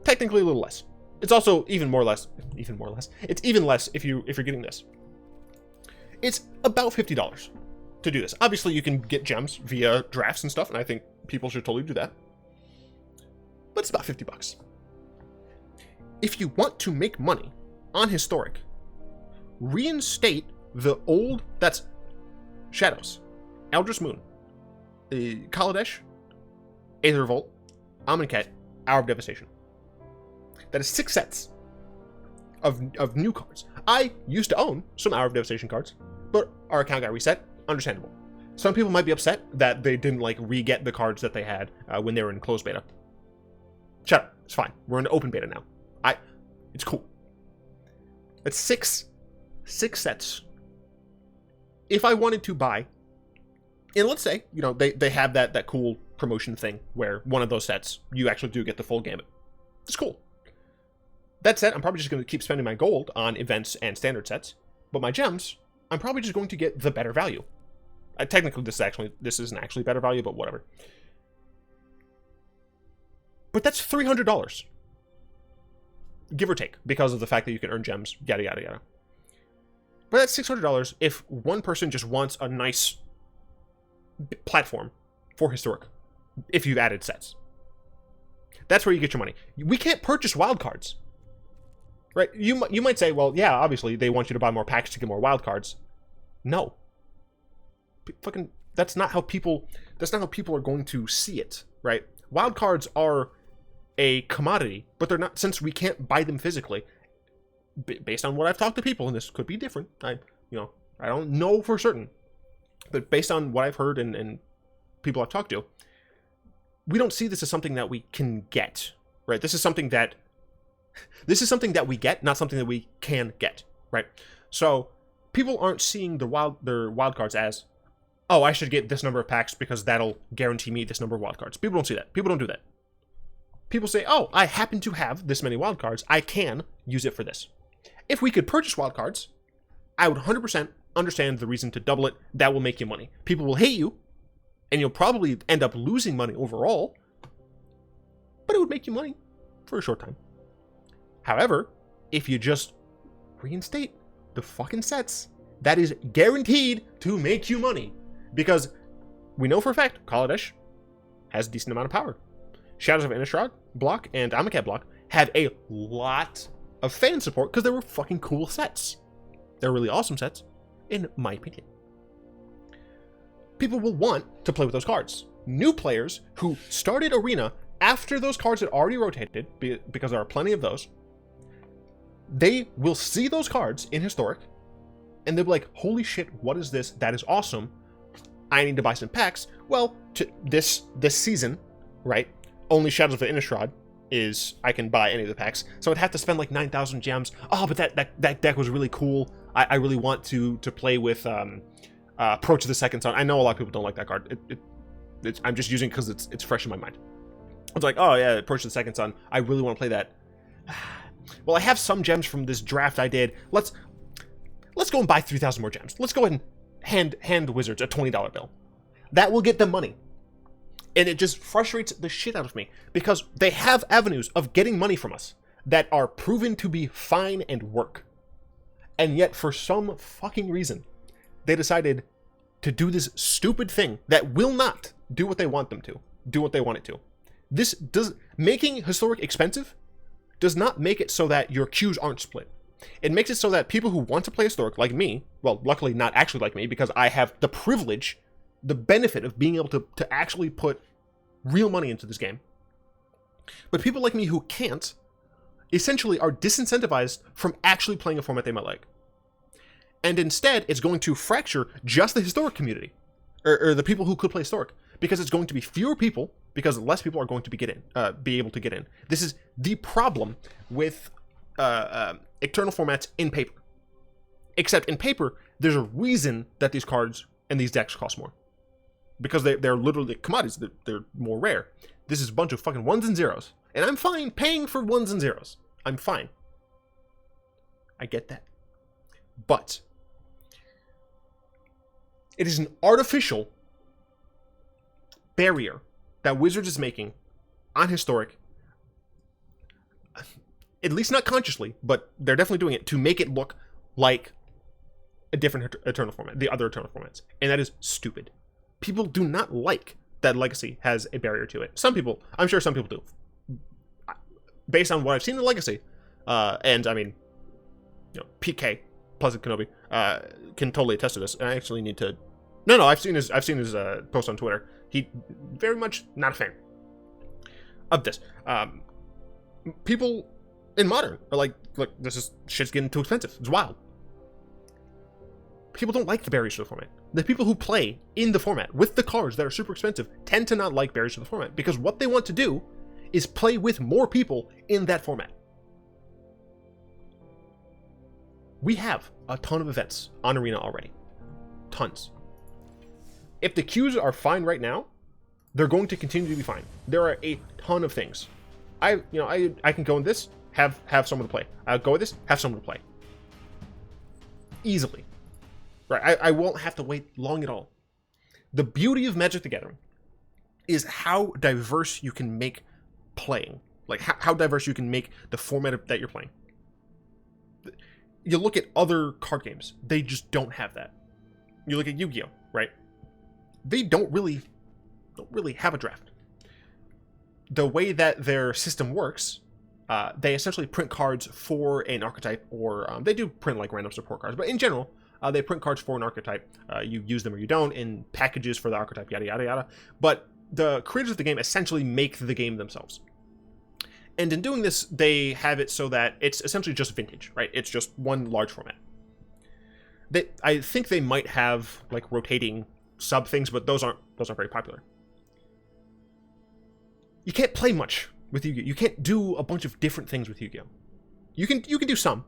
Technically a little less. It's also even more less. It's even less if you're getting this. It's about $50 to do this. Obviously, you can get gems via drafts and stuff, and I think people should totally do that. But it's about $50. If you want to make money on HistorICK, reinstate the old, that's Shadows, Eldritch Moon, Kaladesh, Aether Revolt, Amonkhet, Hour of Devastation. That is 6 sets of new cards. I used to own some Hour of Devastation cards, but our account got reset. Understandable. Some people might be upset that they didn't like re-get the cards that they had when they were in closed beta. Shut up. It's fine. We're in open beta now. It's cool. It's 6 sets. If I wanted to buy, and let's say, you know, they have that cool promotion thing where one of those sets, you actually do get the full gamut. It's cool. That said, I'm probably just going to keep spending my gold on events and standard sets, but my gems, I'm probably just going to get the better value. Technically, this isn't actually better value, but whatever. But that's $300, give or take, because of the fact that you can earn gems, yada yada yada. But that's $600 if one person just wants a nice platform for HistorICK. If you've added sets, that's where you get your money. We can't purchase wildcards. Right? You might say, well, yeah, obviously they want you to buy more packs to get more wildcards. No. Fucking, that's not how people are going to see it, right? Wildcards are a commodity, but they're not, since we can't buy them physically. Based on what I've talked to people, and this could be different. I don't know for certain, but based on what I've heard and people I've talked to, we don't see this as something that we can get, right? This is something that we get, not something that we can get, right? So people aren't seeing their wildcards as, oh, I should get this number of packs because that'll guarantee me this number of wildcards. People don't see that. People don't do that. People say, oh, I happen to have this many wildcards. I can use it for this. If we could purchase wildcards, I would 100% understand the reason to double it. That will make you money. People will hate you, and you'll probably end up losing money overall, but it would make you money for a short time. However, if you just reinstate the fucking sets, that is guaranteed to make you money. Because we know for a fact, Kaladesh has a decent amount of power. Shadows of Innistrad block and Amonkhet block have a lot of fan support because they were fucking cool sets. They're really awesome sets, in my opinion. People will want to play with those cards. New players who started Arena after those cards had already rotated, because there are plenty of those, they will see those cards in HistorICK, and they'll be like, holy shit, what is this? That is awesome. I need to buy some packs. Well, to this season, right, only Shadows of the Innistrad is I can buy any of the packs. So I'd have to spend like 9,000 gems. Oh, but that deck was really cool. I really want to play with Approach of the Second Sun. I know a lot of people don't like that card. I'm just using it because it's fresh in my mind. It's like, oh yeah, Approach of the Second Sun. I really want to play that. Well, I have some gems from this draft I did. Let's go and buy 3,000 more gems. Let's go ahead and hand Wizards a $20 bill. That will get them money. And it just frustrates the shit out of me because they have avenues of getting money from us that are proven to be fine and work. And yet, for some fucking reason, they decided to do this stupid thing that will not do what they want them to, do what they want it to. This does making historic expensive does not make it so that your queues aren't split. It makes it so that people who want to play historic, like me, well, luckily not actually like me, because I have the privilege, the benefit of being able to actually put real money into this game. But people like me who can't, essentially are disincentivized from actually playing a format they might like. And instead, it's going to fracture just the historic community, or the people who could play historic, because it's going to be fewer people, because less people are going to be able to get in. This is the problem with external formats in paper. Except in paper, there's a reason that these cards and these decks cost more. Because they're literally commodities, they're more rare. This is a bunch of fucking ones and zeros. And I'm fine paying for ones and zeros. I'm fine. I get that. But it is an artificial barrier that Wizards is making on historic, at least not consciously, but they're definitely doing it to make it look like a different Eternal format, the other Eternal formats. And that is stupid. People do not like that Legacy has a barrier to it. Some people, I'm sure some people do. Based on what I've seen in Legacy, and I mean, PK, Pleasant Kenobi, can totally attest to this. And I actually need to... No, I've seen his post on Twitter. He very much not a fan of this. People in Modern are like, look, shit's getting too expensive. It's wild. People don't like the barriers to the format. The people who play in the format with the cards that are super expensive tend to not like barriers to the format, because what they want to do is play with more people in that format. We have a ton of events on Arena already. Tons. If the queues are fine right now, they're going to continue to be fine. There are a ton of things. I can go in this, have someone to play. I'll go with this, have someone to play. Easily. Right, I won't have to wait long at all. The beauty of Magic the Gathering is how diverse you can make playing. Like, how diverse you can make the format that you're playing. You look at other card games, they just don't have that. You look at Yu-Gi-Oh, right? They don't really have a draft. The way that their system works, they essentially print cards for an archetype, or they do print like random support cards, but in general, they print cards for an archetype. You use them or you don't in packages for the archetype, yada, yada, yada. But the creators of the game essentially make the game themselves. And in doing this, they have it so that it's essentially just vintage, right? It's just one large format. I think they might have like rotating sub things, but those aren't very popular. You can't play much with Yu-Gi-Oh! You can't do a bunch of different things with Yu-Gi-Oh! You can do some,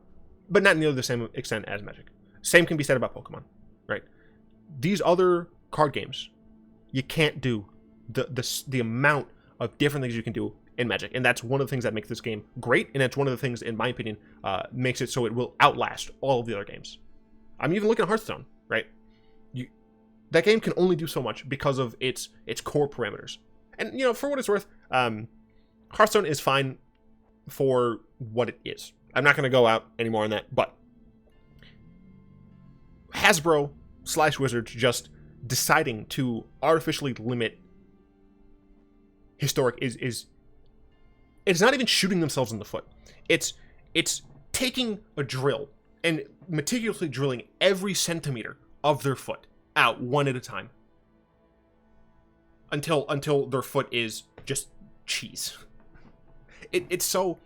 but not nearly the same extent as Magic. Same can be said about Pokemon, right? These other card games, you can't do the amount of different things you can do in Magic, and that's one of the things that makes this game great, and that's one of the things, in my opinion, makes it so it will outlast all of the other games. I'm even looking at Hearthstone, right? That game can only do so much because of its core parameters. And, for what it's worth, Hearthstone is fine for what it is. I'm not going to go out anymore on that, but Hasbro / Wizards just deciding to artificially limit historic is it's not even shooting themselves in the foot. It's taking a drill and meticulously drilling every centimeter of their foot out one at a time until their foot is just cheese. It's so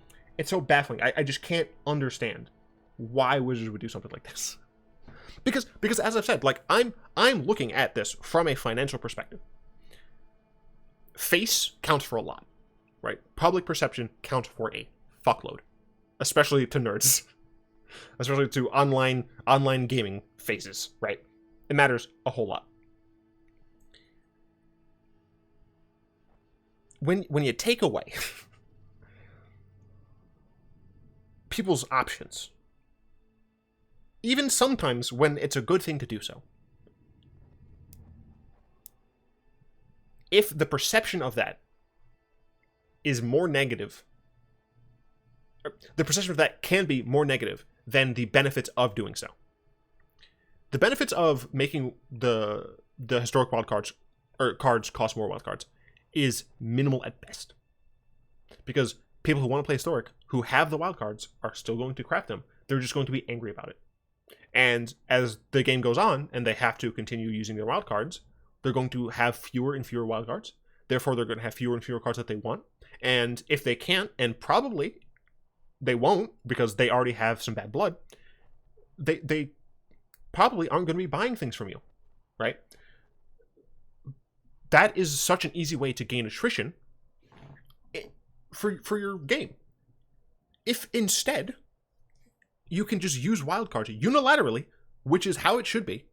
baffling. I just can't understand why Wizards would do something like this. Because as I've said, like I'm looking at this from a financial perspective. Face counts for a lot, right? Public perception counts for a fuckload, especially to nerds, especially to online gaming faces, right? It matters a whole lot. When you take away people's options, even sometimes when it's a good thing to do so, if the perception of that is more negative, the perception of that can be more negative than the benefits of doing so. The benefits of making the historic wild cards, or cards cost more wild cards, is minimal at best. Because people who want to play Historic, who have the wildcards, are still going to craft them. They're just going to be angry about it. And as the game goes on, and they have to continue using their wildcards, they're going to have fewer and fewer wildcards. Therefore, they're going to have fewer and fewer cards that they want. And if they can't, and probably they won't, because they already have some bad blood, they probably aren't going to be buying things from you, right? That is such an easy way to gain attrition for your game. If instead you can just use wildcards unilaterally, which is how it should be,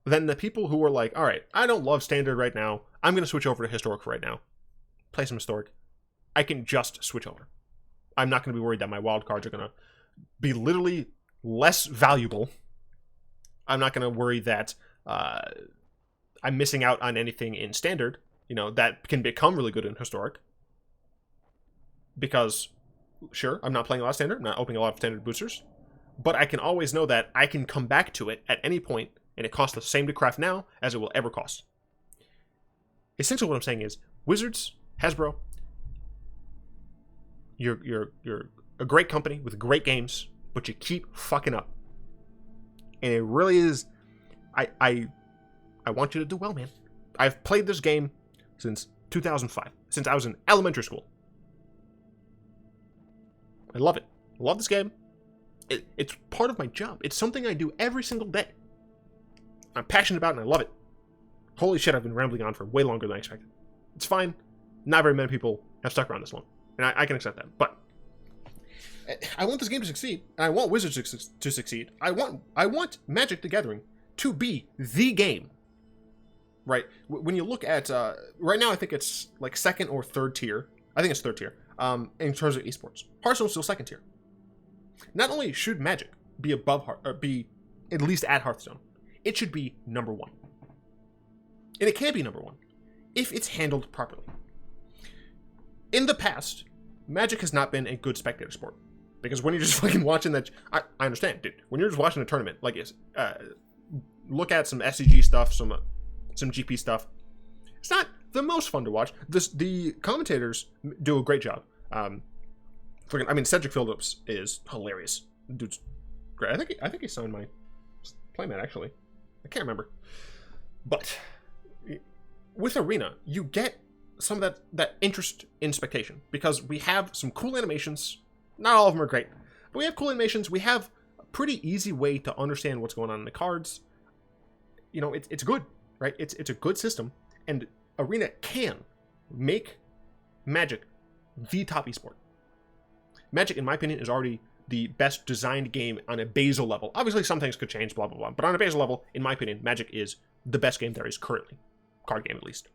then the people who are like, all right, I don't love Standard right now, I'm going to switch over to Historic right now, play some Historic, I can just switch over. I'm not going to be worried that my wildcards are going to be literally less valuable. I'm not going to worry that I'm missing out on anything in Standard, that can become really good in Historic. Because, sure, I'm not playing a lot of Standard, I'm not opening a lot of Standard boosters, but I can always know that I can come back to it at any point, and it costs the same to craft now as it will ever cost. Essentially what I'm saying is, Wizards, Hasbro, you're a great company with great games, but you keep fucking up. And it really is, I want you to do well, man. I've played this game since 2005, since I was in elementary school. I love it. I love this game. It's part of my job. It's something I do every single day. I'm passionate about it and I love it. Holy shit, I've been rambling on for way longer than I expected. It's fine. Not very many people have stuck around this long. And I can accept that. But I want this game to succeed. And I want Wizards to succeed. I want Magic the Gathering to be the game. Right? When you look at... right now, I think it's like second or third tier. I think it's third tier. In terms of esports. Hearthstone's still second tier. Not only should Magic be above be at least at Hearthstone, it should be number one. And it can be number one if it's handled properly. In the past, Magic has not been a good spectator sport. Because when you're just fucking watching that... I understand, dude. When you're just watching a tournament, like look at some SCG stuff, some GP stuff. It's not the most fun to watch. The commentators do a great job. Cedric Phillips is hilarious. Dude's great. I think he signed my playmat, actually. I can't remember. But with Arena, you get some of that interest in spectation. Because we have some cool animations. Not all of them are great. But we have cool animations. We have a pretty easy way to understand what's going on in the cards. It's good, right? It's a good system. And Arena can make Magic the top esport. Magic, in my opinion, is already the best designed game on a basal level. Obviously, some things could change, blah, blah, blah. But on a basal level, in my opinion, Magic is the best game there is currently. Card game, at least.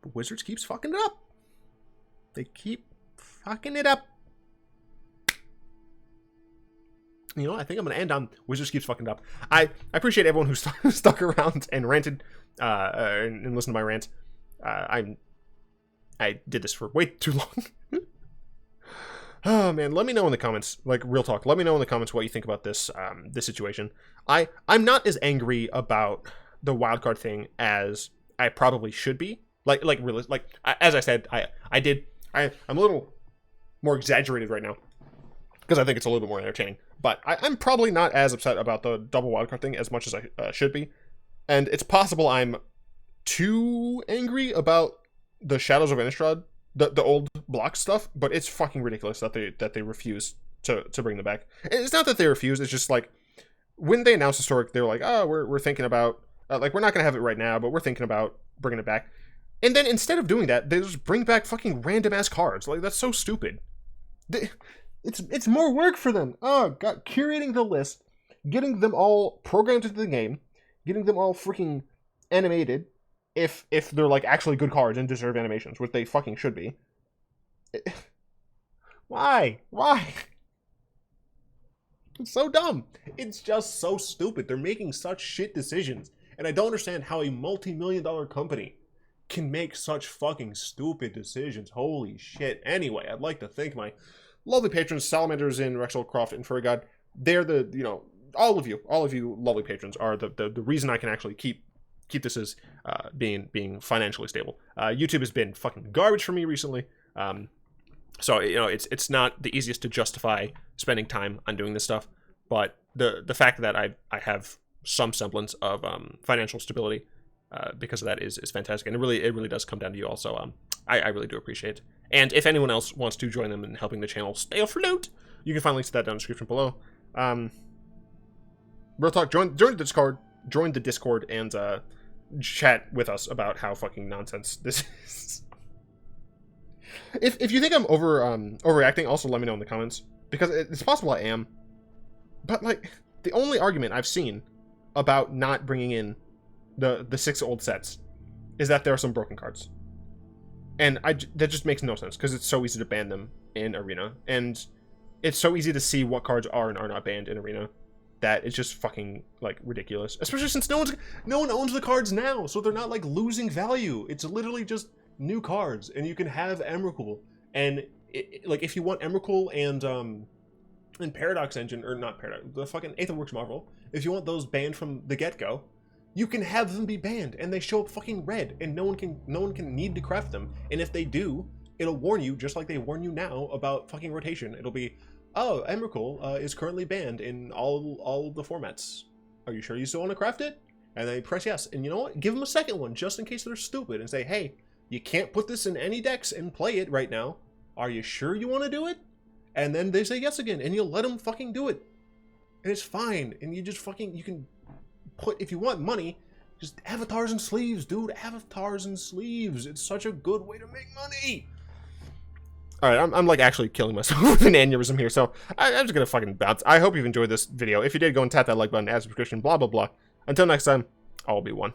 But Wizards keeps fucking it up. They keep fucking it up. I think I'm going to end on Wizards keeps fucking it up. I appreciate everyone who stuck around and ranted and listened to my rant. I did this for way too long. Oh man, let me know in the comments, like real talk. Let me know in the comments what you think about this this situation. I'm not as angry about the wildcard thing as I probably should be. As I said, I'm a little more exaggerated right now because I think it's a little bit more entertaining. But I'm probably not as upset about the double wildcard thing as much as I should be. And it's possible I'm too angry about the Shadows of Innistrad, the old block stuff, but it's fucking ridiculous that they refuse to bring them back. And it's not that they refuse, it's just like, when they announced Historic, they were like, oh, we're thinking about, we're not going to have it right now, but we're thinking about bringing it back. And then instead of doing that, they just bring back fucking random-ass cards. Like, that's so stupid. It's more work for them. Oh, God, curating the list, getting them all programmed into the game, getting them all freaking animated, if they're like actually good cards and deserve animations, which they fucking should be. Why? It's so dumb. It's just so stupid. They're making such shit decisions. And I don't understand how a multi-million-dollar company can make such fucking stupid decisions. Holy shit. Anyway, I'd like to thank my lovely patrons, Salamanders in Rexel Croft and Furry God. They're the, all of you lovely patrons are the reason I can actually keep keep this as being financially stable. YouTube has been fucking garbage for me recently. So, you know, it's not the easiest to justify spending time on doing this stuff, but the fact that I have some semblance of financial stability because of that is fantastic, and it really does come down to you all. So I really do appreciate it. And if anyone else wants to join them in helping the channel stay afloat, you can find links to that down in the description below. Real talk, join the Discord and chat with us about how fucking nonsense this is. If you think I'm overreacting, also let me know in the comments, because it's possible I am. But like, the only argument I've seen about not bringing in the 6 old sets is that there are some broken cards, and that just makes no sense, because it's so easy to ban them in Arena, and it's so easy to see what cards are and are not banned in Arena that it's just fucking like ridiculous. Especially since no one owns the cards now, so they're not like losing value. It's literally just new cards, and you can have Emrakul, and like if you want Emrakul and Paradox Engine, or not Paradox, the fucking Aetherworks Marvel, if you want those banned from the get-go, you can have them be banned, and they show up fucking red, and no one can need to craft them, and if they do, it'll warn you, just like they warn you now about fucking rotation. It'll be, oh, Emrakul is currently banned in all the formats. Are you sure you still want to craft it? And they press yes, and you know what? Give them a second one, just in case they're stupid, and say, hey, you can't put this in any decks and play it right now. Are you sure you want to do it? And then they say yes again, and you'll let them fucking do it. And it's fine, and you just fucking, you can put, if you want money, just avatars and sleeves, dude. Avatars and sleeves. It's such a good way to make money. Alright, I'm like actually killing myself with an aneurysm here, so I'm just gonna fucking bounce. I hope you've enjoyed this video. If you did, go and tap that like button, add subscription, blah, blah, blah. Until next time, I'll be one.